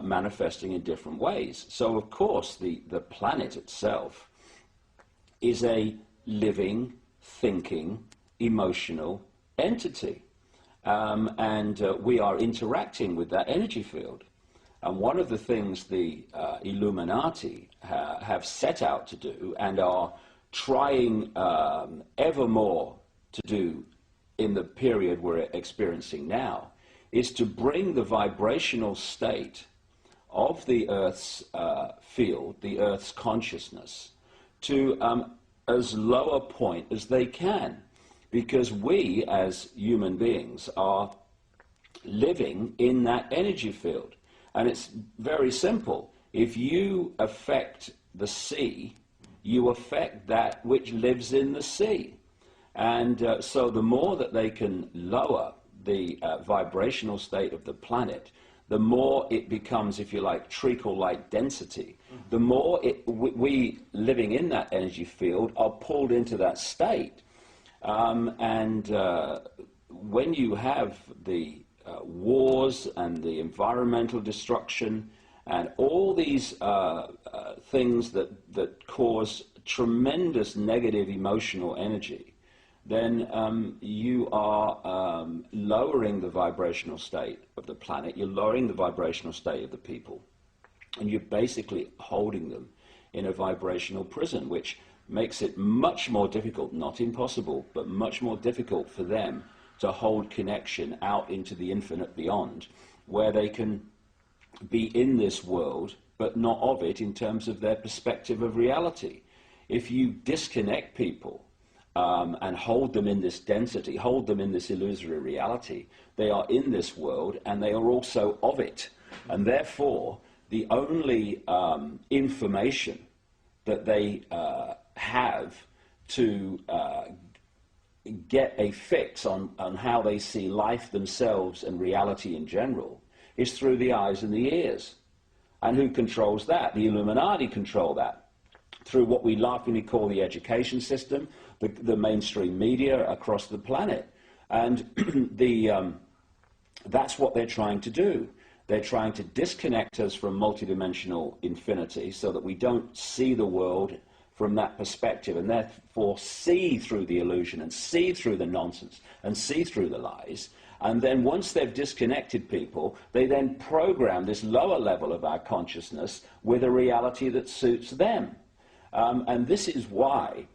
manifesting in different ways. So, of course, the planet itself is a living, thinking, emotional entity, and we are interacting with that energy field. And one of the things the Illuminati have set out to do and are trying ever more to do in the period we're experiencing now is to bring the vibrational state of the Earth's field, the Earth's consciousness, to as low a point as they can. Because we, as human beings, are living in that energy field. And it's very simple. If you affect the sea, you affect that which lives in the sea. And so the more that they can lower the vibrational state of the planet, the more it becomes, if you like, treacle-like density. The more we living in that energy field are pulled into that state. And when you have the wars and the environmental destruction and all these things that cause tremendous negative emotional energy, then you are lowering the vibrational state of the planet, you're lowering the vibrational state of the people, and you're basically holding them in a vibrational prison, which makes it much more difficult, not impossible, but much more difficult for them to hold connection out into the infinite beyond, where they can be in this world, but not of it in terms of their perspective of reality. If you disconnect people and hold them in this density, hold them in this illusory reality, they are in this world and they are also of it. And therefore, the only information that they have to get a fix on how they see life themselves and reality in general is through the eyes and the ears. And who controls that? The Illuminati control that through what we laughingly call the education system, the mainstream media across the planet. And that's what they're trying to do. They're trying to disconnect us from multidimensional infinity so that we don't see the world from that perspective and therefore see through the illusion and see through the nonsense and see through the lies. And then once they've disconnected people, they then program this lower level of our consciousness with a reality that suits them. And this is why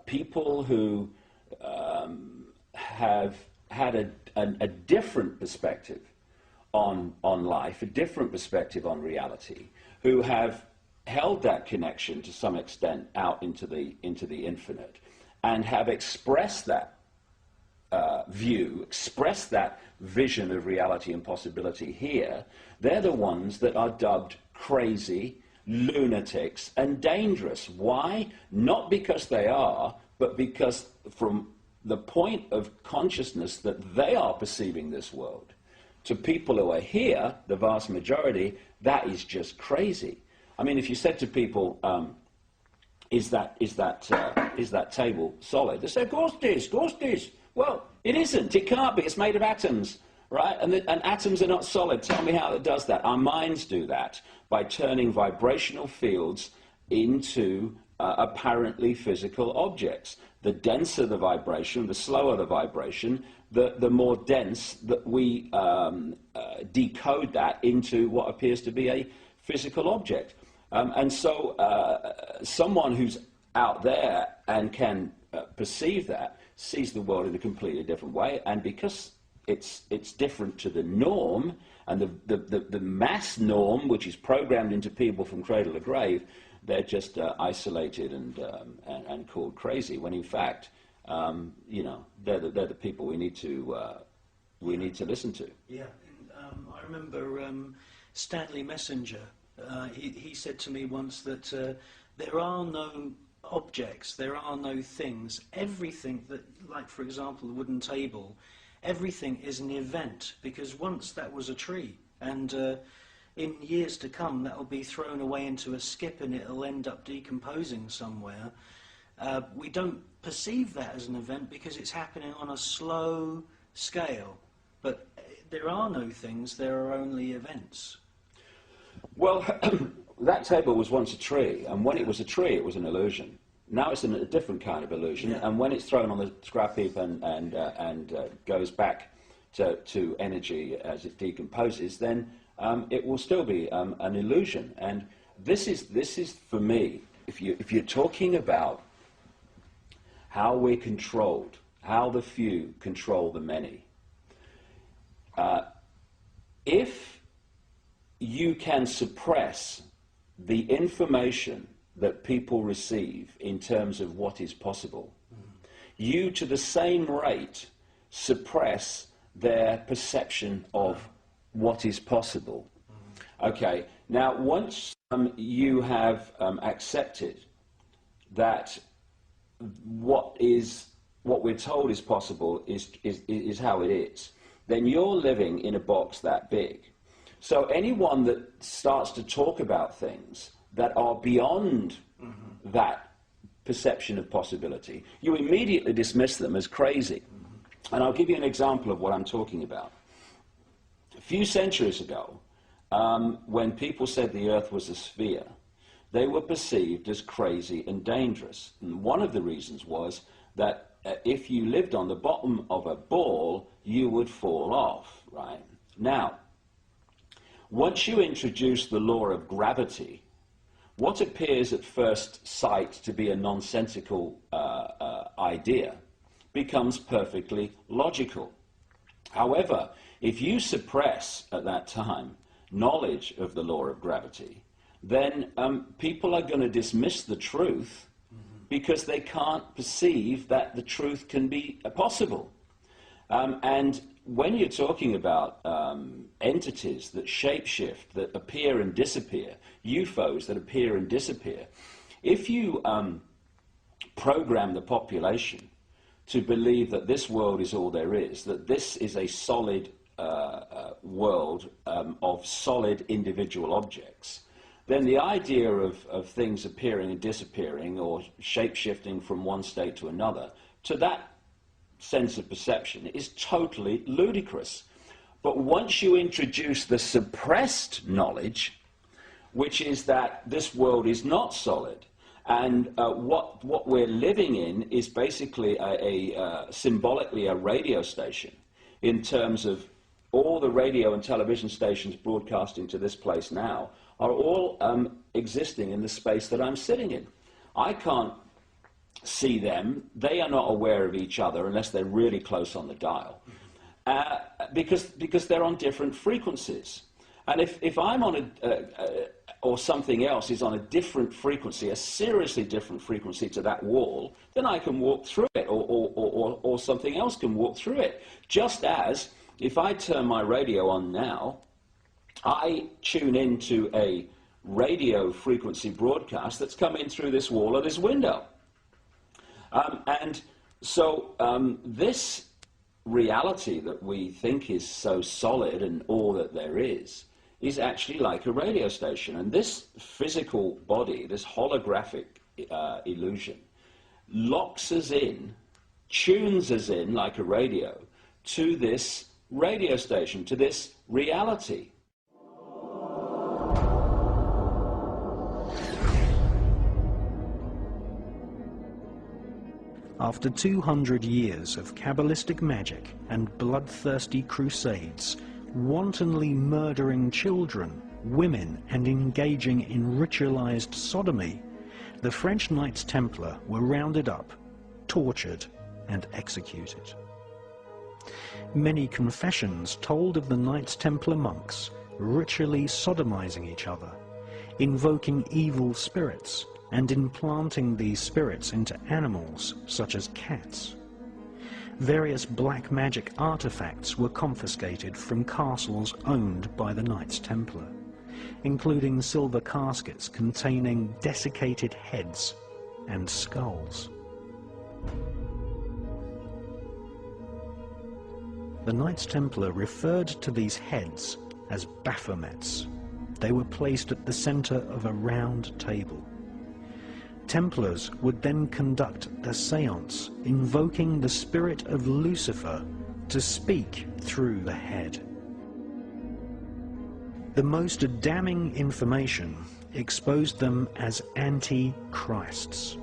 people who have had a different perspective on life, a different perspective on reality, who have held that connection to some extent out into the infinite, and have expressed that view, expressed that vision of reality and possibility here, they're the ones that are dubbed crazy, lunatics, and dangerous. Why? Not because they are, but because from the point of consciousness that they are perceiving this world, to people who are here, the vast majority, that is just crazy. I mean, if you said to people, is that table solid? They say, of course it is, of course it is. Well, it isn't, it can't be, it's made of atoms, right? And atoms are not solid. Tell me how it does that. Our minds do that by turning vibrational fields into apparently physical objects. The denser the vibration, the slower the vibration, the more dense that we decode that into what appears to be a physical object. And so someone who's out there and can perceive that sees the world in a completely different way, and because it's different to the norm and the mass norm, which is programmed into people from cradle to grave, they're just isolated and called crazy. When in fact, you know, they're the people we need to listen to. Yeah, I remember Stanley Messenger. He said to me once that there are no objects, there are no things. Everything that, like for example, the wooden table, everything is an event, because once that was a tree, and in years to come that will be thrown away into a skip and it'll end up decomposing somewhere. We don't perceive that as an event because it's happening on a slow scale. But there are no things, there are only events. Well, that table was once a tree, and when it was a tree, it was an illusion. Now it's a different kind of illusion, and when it's thrown on the scrap heap and goes back to energy as it decomposes, then it will still be an illusion. And this is for me, if you're talking about how we're controlled, how the few control the many, if you can suppress the information that people receive in terms of what is possible, you, to the same rate, suppress their perception of what is possible. Okay, now once you have accepted that what we're told is possible is how it is, then you're living in a box that big. So anyone that starts to talk about things that are beyond that perception of possibility, you immediately dismiss them as crazy. And I'll give you an example of what I'm talking about. A few centuries ago, when people said the Earth was a sphere, they were perceived as crazy and dangerous. And one of the reasons was that if you lived on the bottom of a ball, you would fall off, right? Now, once you introduce the law of gravity, what appears at first sight to be a nonsensical idea becomes perfectly logical. However, if you suppress at that time knowledge of the law of gravity, then people are going to dismiss the truth because they can't perceive that the truth can be possible. And when you're talking about entities that shapeshift, that appear and disappear, UFOs that appear and disappear, if you program the population to believe that this world is all there is, that this is a solid world of solid individual objects, then the idea of things appearing and disappearing or shape-shifting from one state to another, to that sense of perception, is totally ludicrous. But once you introduce the suppressed knowledge, which is that this world is not solid, and what we're living in is basically symbolically a radio station, in terms of all the radio and television stations broadcasting to this place now are all existing in the space that I'm sitting in. I can't see them. They are not aware of each other unless they're really close on the dial, because they're on different frequencies. And if I'm on or something else is on a different frequency, a seriously different frequency to that wall, then I can walk through it, or something else can walk through it. Just as if I turn my radio on now, I tune into a radio frequency broadcast that's coming through this wall or this window. And so this reality that we think is so solid and all that there is actually like a radio station. And this physical body, this holographic illusion, locks us in, tunes us in like a radio to this radio station, to this reality. After 200 years of Kabbalistic magic and bloodthirsty crusades, wantonly murdering children, women, and engaging in ritualized sodomy, the French Knights Templar were rounded up, tortured, and executed. Many confessions told of the Knights Templar monks ritually sodomizing each other, invoking evil spirits, and implanting these spirits into animals such as cats. Various black magic artifacts were confiscated from castles owned by the Knights Templar, including silver caskets containing desiccated heads and skulls. The Knights Templar referred to these heads as Baphomets. They were placed at the center of a round table. Templars would then conduct a séance, invoking the spirit of Lucifer to speak through the head. The most damning information exposed them as anti-Christs.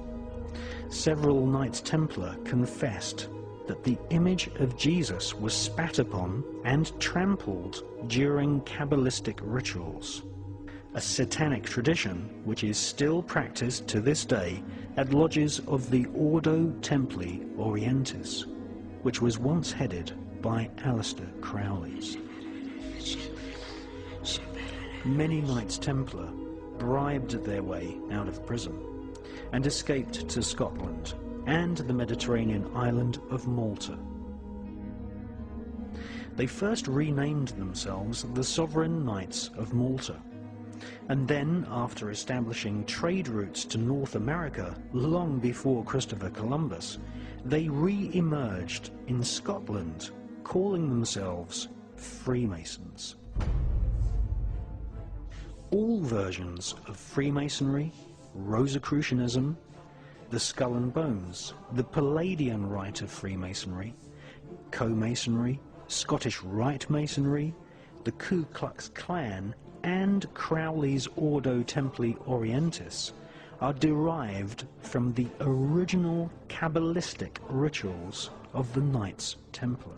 Several Knights Templar confessed that the image of Jesus was spat upon and trampled during Kabbalistic rituals, a satanic tradition which is still practiced to this day at lodges of the Ordo Templi Orientis, which was once headed by Aleister Crowley. Many Knights Templar bribed their way out of prison and escaped to Scotland and the Mediterranean island of Malta. They first renamed themselves the Sovereign Knights of Malta, and then, after establishing trade routes to North America long before Christopher Columbus, they re-emerged in Scotland, calling themselves Freemasons. All versions of Freemasonry, Rosicrucianism, the Skull and Bones, the Palladian Rite of Freemasonry, Co-Masonry, Scottish Rite Masonry, the Ku Klux Klan, and Crowley's Ordo Templi Orientis are derived from the original Kabbalistic rituals of the Knights Templar.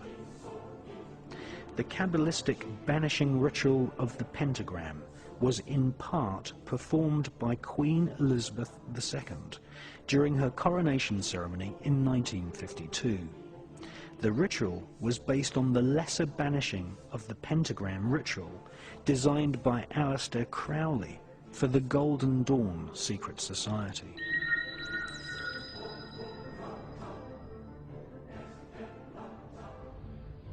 The Kabbalistic banishing ritual of the pentagram was in part performed by Queen Elizabeth II during her coronation ceremony in 1952. The ritual was based on the lesser banishing of the pentagram ritual designed by Aleister Crowley for the Golden Dawn secret society.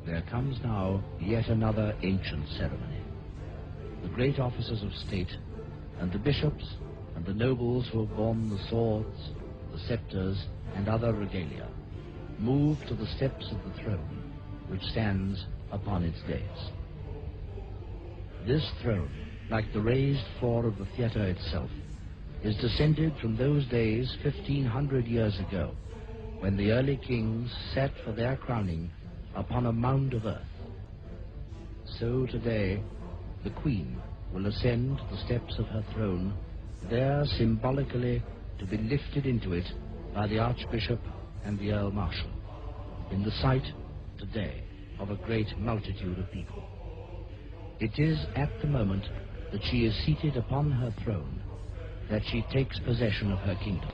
There comes now yet another ancient ceremony. The great officers of state and the bishops and the nobles who have borne the swords, the scepters and other regalia move to the steps of the throne which stands upon its dais. This throne, like the raised floor of the theatre itself, is descended from those days 1500 years ago, when the early kings sat for their crowning upon a mound of earth. So today, the Queen will ascend the steps of her throne, there symbolically to be lifted into it by the Archbishop and the Earl Marshal, in the sight today of a great multitude of people. It is at the moment that she is seated upon her throne that she takes possession of her kingdom.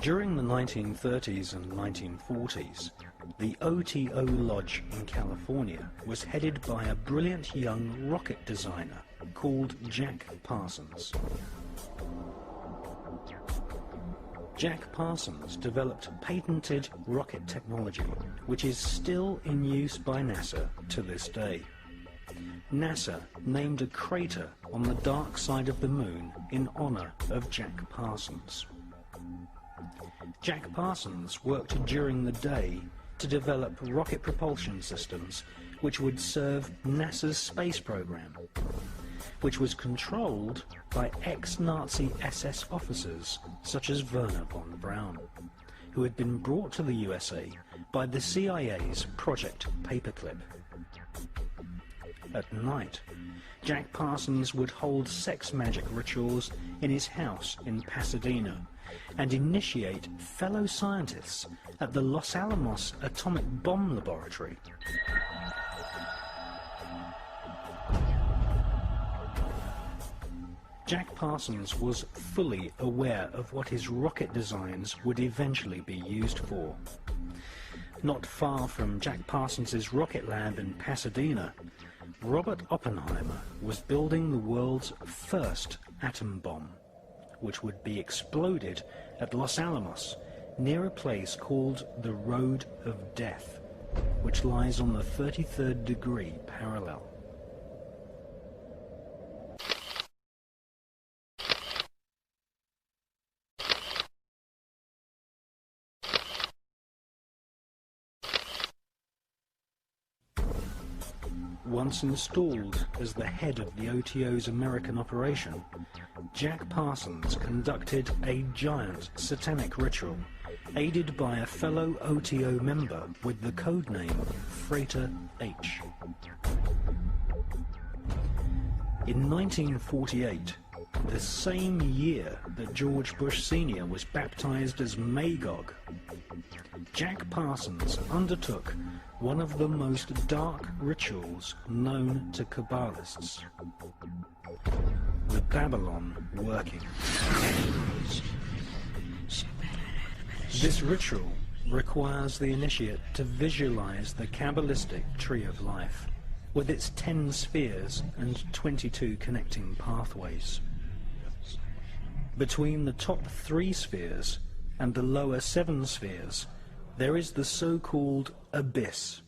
During the 1930s and 1940s, the OTO Lodge in California was headed by a brilliant young rocket designer called Jack Parsons. Jack Parsons developed patented rocket technology, which is still in use by NASA to this day. NASA named a crater on the dark side of the moon in honor of Jack Parsons. Jack Parsons worked during the day to develop rocket propulsion systems which would serve NASA's space program, which was controlled by ex-Nazi SS officers such as Werner von Braun, who had been brought to the USA by the CIA's Project Paperclip. At night, Jack Parsons would hold sex magic rituals in his house in Pasadena and initiate fellow scientists at the Los Alamos Atomic Bomb Laboratory. Jack Parsons was fully aware of what his rocket designs would eventually be used for. Not far from Jack Parsons's rocket lab in Pasadena, Robert Oppenheimer was building the world's first atom bomb, which would be exploded at Los Alamos, near a place called the Road of Death, which lies on the 33rd degree parallel. Once installed as the head of the OTO's American operation, Jack Parsons conducted a giant satanic ritual, aided by a fellow OTO member with the codename Freighter H. In 1948, the same year that George Bush Sr. was baptized as Magog, Jack Parsons undertook one of the most dark rituals known to Kabbalists, the Babylon working. This ritual requires the initiate to visualize the Kabbalistic tree of life, with its 10 spheres and 22 connecting pathways. Between the top 3 spheres and the lower 7 spheres, there is the so-called abyss,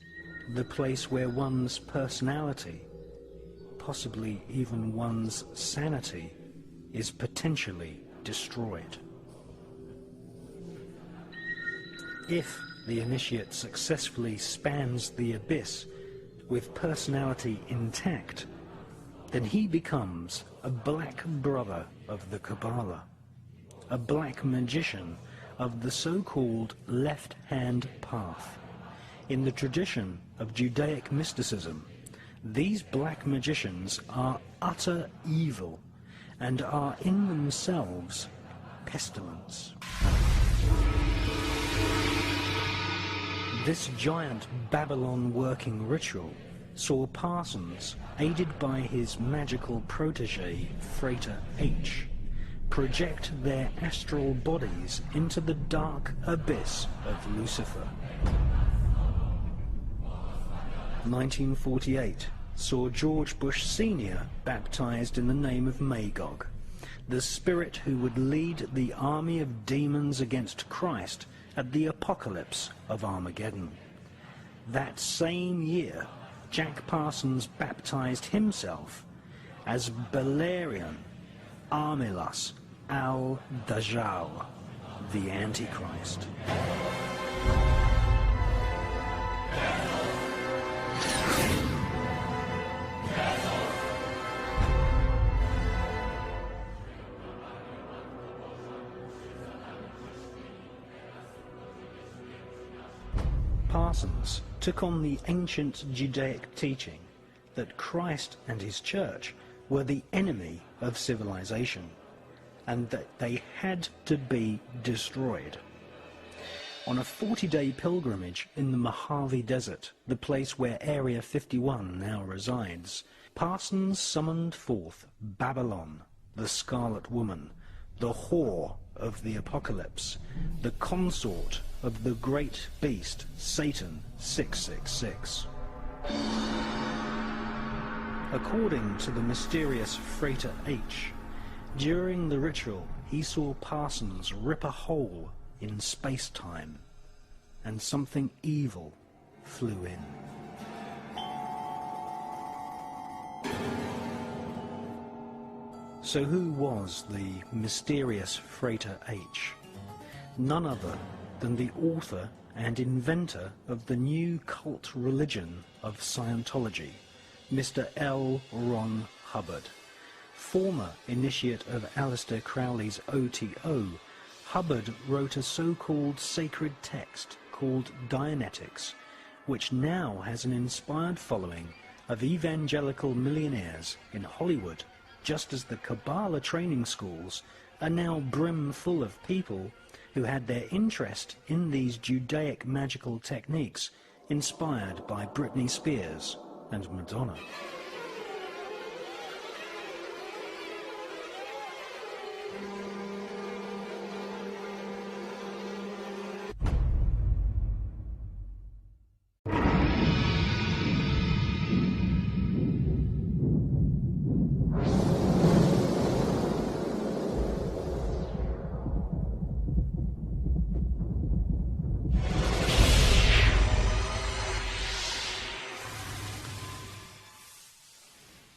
the place where one's personality, possibly even one's sanity, is potentially destroyed. If the initiate successfully spans the abyss with personality intact, then he becomes a black brother of the Kabbalah, a black magician of the so-called left-hand path. In the tradition of Judaic mysticism, these black magicians are utter evil and are in themselves pestilence. This giant Babylon working ritual saw Parsons, aided by his magical protege, Freighter H, project their astral bodies into the dark abyss of Lucifer. 1948 saw George Bush Sr. baptized in the name of Magog, the spirit who would lead the army of demons against Christ at the apocalypse of Armageddon. That same year, Jack Parsons baptized himself as Belerion Armilas al-Dajjal, the Antichrist. Parsons took on the ancient Judaic teaching that Christ and his church were the enemy of civilization, and that they had to be destroyed. On a 40-day pilgrimage in the Mojave Desert, the place where Area 51 now resides, Parsons summoned forth Babylon, the Scarlet Woman, the whore of the apocalypse, the consort of the great beast, Satan 666. According to the mysterious Freighter H, during the ritual he saw Parsons rip a hole in space-time, and something evil flew in. So who was the mysterious Freighter H? None other than the author and inventor of the new cult religion of Scientology, Mr. L. Ron Hubbard. Former initiate of Aleister Crowley's OTO, Hubbard wrote a so-called sacred text called Dianetics, which now has an inspired following of evangelical millionaires in Hollywood, just as the Kabbalah training schools are now brim-full of people who had their interest in these Judaic magical techniques inspired by Britney Spears and Madonna.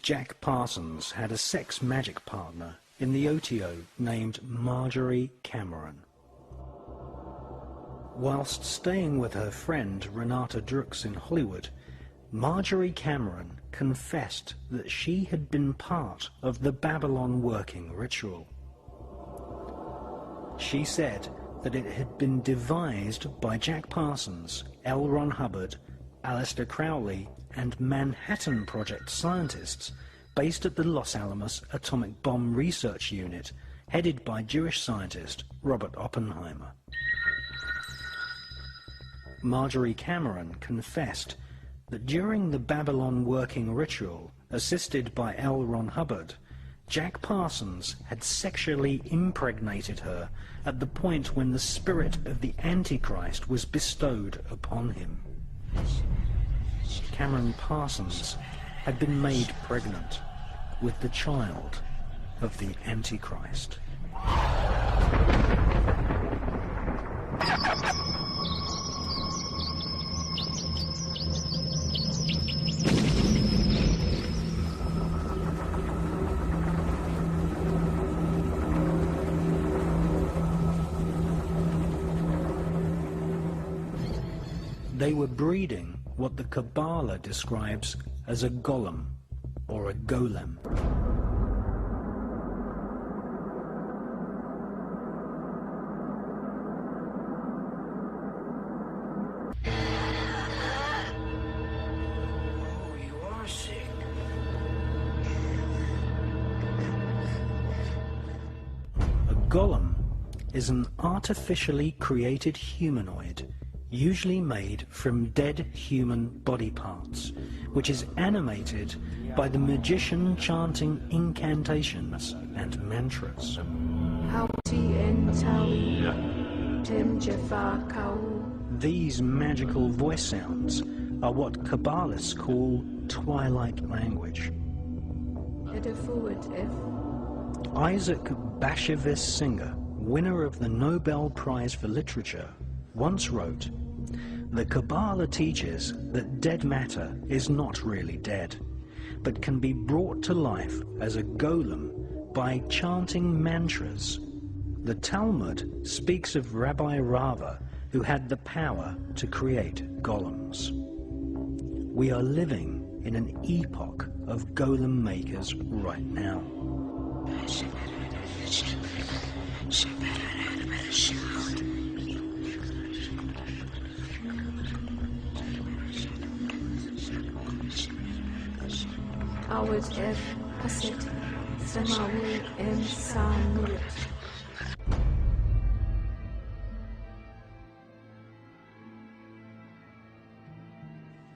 Jack Parsons had a sex magic partner in the OTO named Marjorie Cameron. Whilst staying with her friend Renata Drux in Hollywood, Marjorie Cameron confessed that she had been part of the Babylon working ritual. She said that it had been devised by Jack Parsons, L. Ron Hubbard, Aleister Crowley, and Manhattan Project scientists based at the Los Alamos Atomic Bomb Research Unit, headed by Jewish scientist Robert Oppenheimer. Marjorie Cameron confessed that during the Babylon working ritual, assisted by L. Ron Hubbard, Jack Parsons had sexually impregnated her at the point when the spirit of the Antichrist was bestowed upon him. Cameron Parsons had been made pregnant with the child of the Antichrist. They were breeding what the Kabbalah describes as a golem, or a golem. A golem is an artificially created humanoid, usually made from dead human body parts, which is animated by the magician chanting incantations and mantras. These magical voice sounds are what Kabbalists call twilight language. Isaac Bashevis Singer, winner of the Nobel Prize for Literature, once wrote, "The Kabbalah teaches that dead matter is not really dead, but can be brought to life as a golem by chanting mantras. The Talmud speaks of Rabbi Rava, who had the power to create golems. We are living in an epoch of golem makers right now."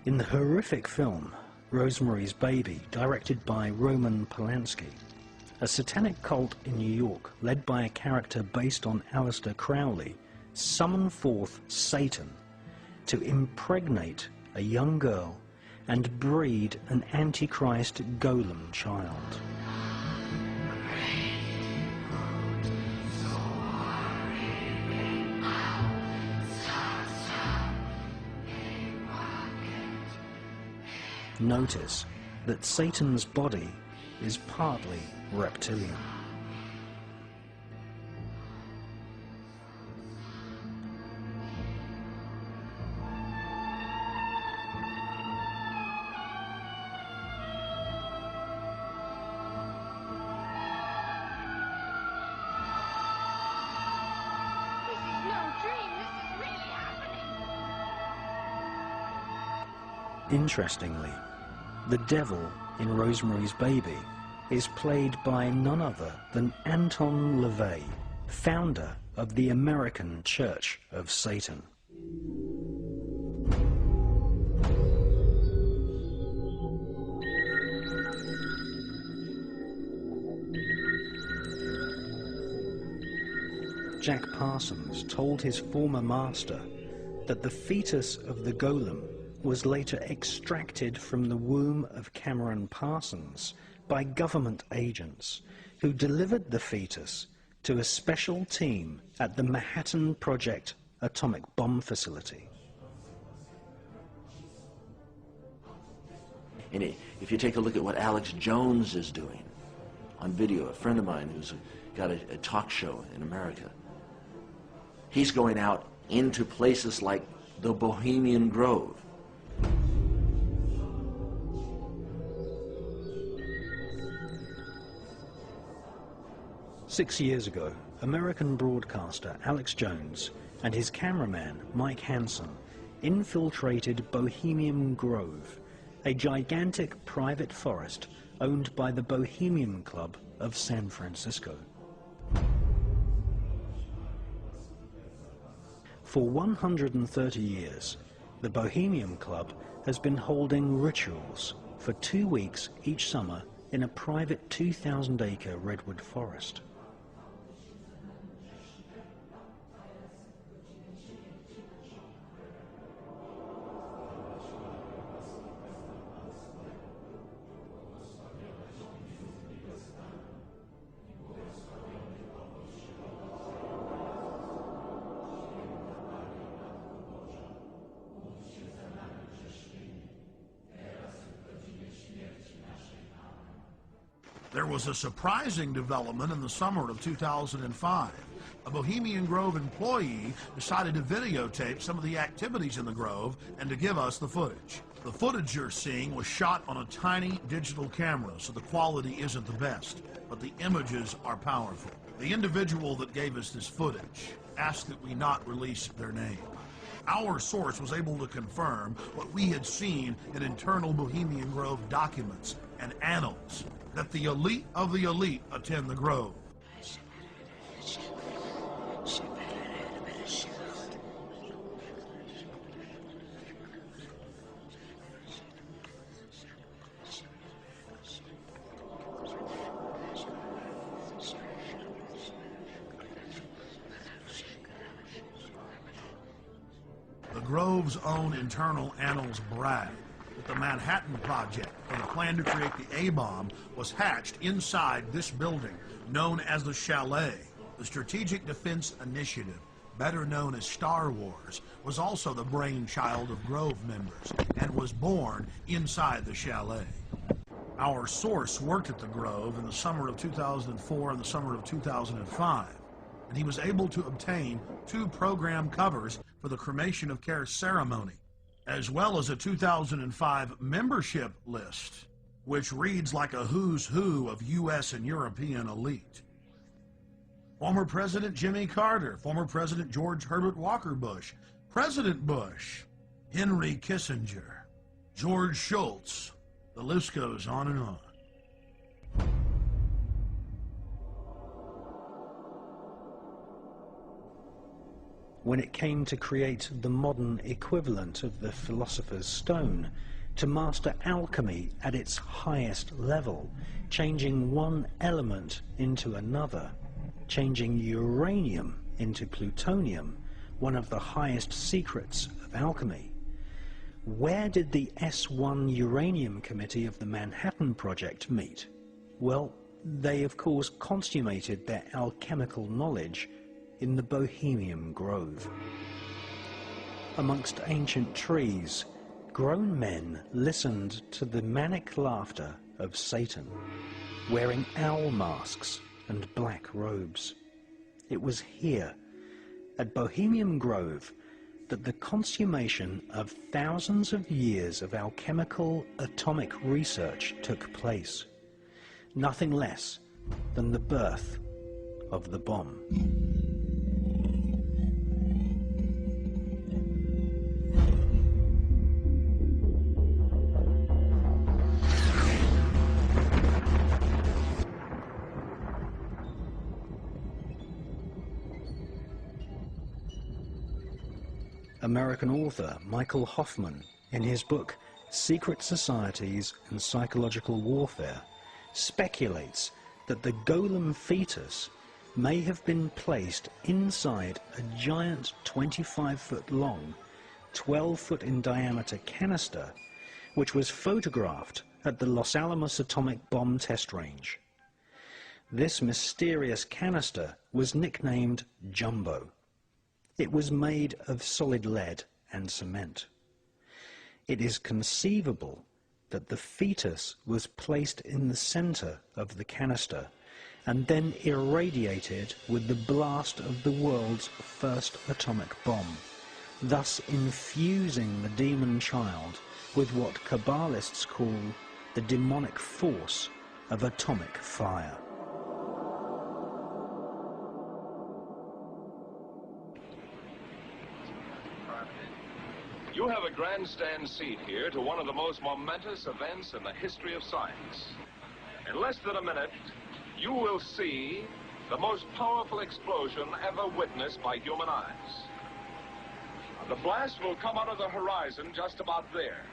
In the horrific film Rosemary's Baby, directed by Roman Polanski, a satanic cult in New York, led by a character based on Aleister Crowley, summoned forth Satan to impregnate a young girl and breed an Antichrist golem child. Notice that Satan's body is partly reptilian. Interestingly, the devil in Rosemary's Baby is played by none other than Anton LaVey, founder of the American Church of Satan. Jack Parsons told his former master that the fetus of the golem was later extracted from the womb of Cameron Parsons by government agents who delivered the fetus to a special team at the Manhattan Project atomic bomb facility. And if you take a look at what Alex Jones is doing on video, a friend of mine who's got a talk show in America, he's going out into places like the Bohemian Grove. Six years ago, American broadcaster Alex Jones and his cameraman Mike Hansen infiltrated Bohemian Grove, a gigantic private forest owned by the Bohemian Club of San Francisco. For 130 years, the Bohemian Club has been holding rituals for 2 weeks each summer in a private 2,000-acre redwood forest. There was a surprising development in the summer of 2005. A Bohemian Grove employee decided to videotape some of the activities in the Grove and to give us the footage. The footage you're seeing was shot on a tiny digital camera, so the quality isn't the best, but the images are powerful. The individual that gave us this footage asked that we not release their name. Our source was able to confirm what we had seen in internal Bohemian Grove documents and annals, that the elite of the elite attend the Grove. The Grove's own internal annals brag that the Manhattan Project, or the plan to create the A-bomb, was hatched inside this building known as the Chalet. The Strategic Defense Initiative, better known as Star Wars, was also the brainchild of Grove members and was born inside the Chalet. Our source worked at the Grove in the summer of 2004 and the summer of 2005, and he was able to obtain 2 program covers for the cremation of care ceremony, as well as a 2005 membership list, which reads like a who's who of U.S. and European elite. Former President Jimmy Carter, former President George Herbert Walker Bush, President Bush, Henry Kissinger, George Shultz, the list goes on and on. When it came to create the modern equivalent of the Philosopher's Stone, to master alchemy at its highest level, changing one element into another, changing uranium into plutonium, one of the highest secrets of alchemy. Where did the S1 Uranium Committee of the Manhattan Project meet? Well, they of course consummated their alchemical knowledge in the Bohemian Grove. Amongst ancient trees, grown men listened to the manic laughter of Satan, wearing owl masks and black robes. It was here, at Bohemian Grove, that the consummation of thousands of years of alchemical atomic research took place. Nothing less than the birth of the bomb. American author Michael Hoffman, in his book Secret Societies and Psychological Warfare, speculates that the golem fetus may have been placed inside a giant 25-foot long, 12-foot in diameter canister, which was photographed at the Los Alamos atomic bomb test range. This mysterious canister was nicknamed Jumbo. It was made of solid lead and cement. It is conceivable that the fetus was placed in the center of the canister and then irradiated with the blast of the world's first atomic bomb, thus infusing the demon child with what Kabbalists call the demonic force of atomic fire. You have a grandstand seat here to one of the most momentous events in the history of science. In less than a minute, you will see the most powerful explosion ever witnessed by human eyes. The blast will come out of the horizon just about there.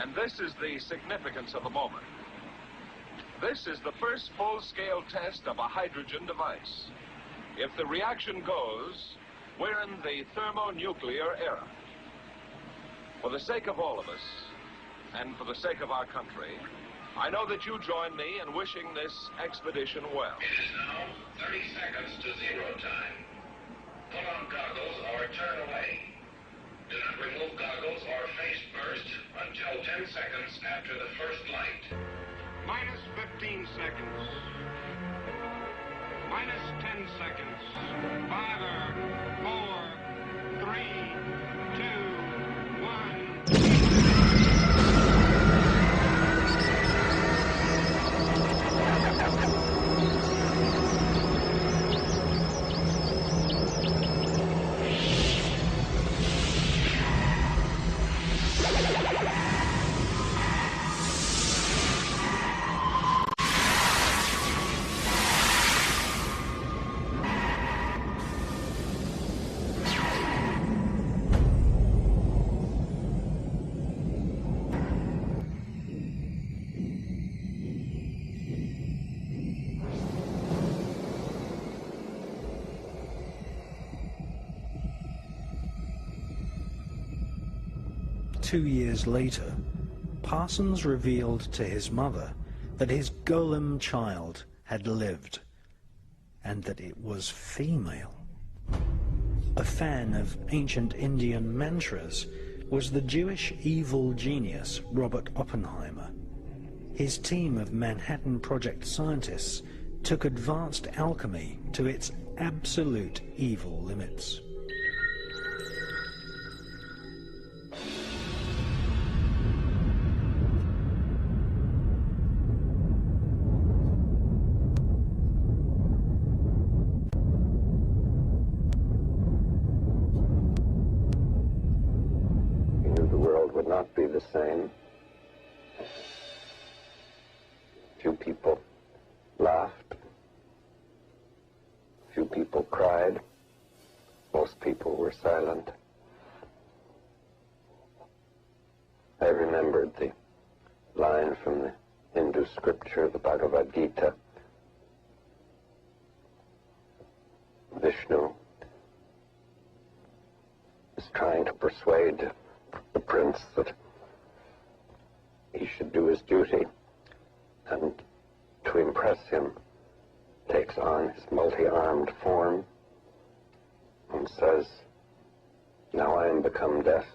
And this is the significance of the moment. This is the first full-scale test of a hydrogen device. If the reaction goes, we're in the thermonuclear era. For the sake of all of us, and for the sake of our country, I know that you join me in wishing this expedition well. It is now 30 seconds to zero time. Put on goggles or turn away. Do not remove goggles or face first until 10 seconds after the first light. Minus 15 seconds. Minus 10 seconds. 5, 4, 3, 2, 1. Two years later, Parsons revealed to his mother that his golem child had lived, and that it was female. A fan of ancient Indian mantras was the Jewish evil genius Robert Oppenheimer. His team of Manhattan Project scientists took advanced alchemy to its absolute evil limits. The same. Few people laughed. Few people cried. Most people were silent. I remembered the line from the Hindu scripture, the Bhagavad Gita. Vishnu is trying to persuade the prince that he should do his duty, and to impress him takes on his multi-armed form and says, "Now I am become death,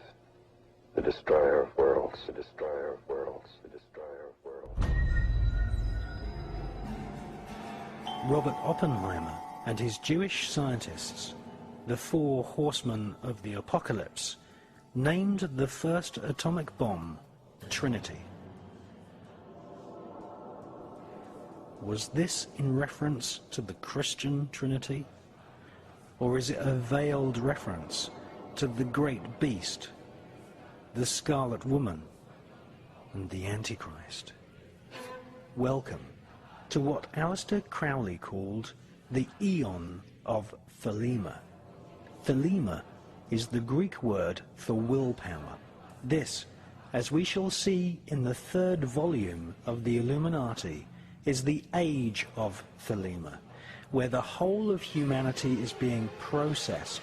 the destroyer of worlds, the destroyer of worlds, the destroyer of worlds." Robert Oppenheimer and his Jewish scientists, the four horsemen of the apocalypse, named the first atomic bomb Trinity. Was this in reference to the Christian Trinity? Or is it a veiled reference to the great beast, the Scarlet Woman, and the Antichrist? Welcome to what Aleister Crowley called the Eon of Thelema. Thelema is the Greek word for willpower. This, as we shall see in the 3rd volume of the Illuminati, is the age of Thelema, where the whole of humanity is being processed,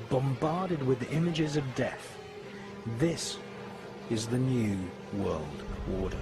bombarded with images of death. This is the new world order.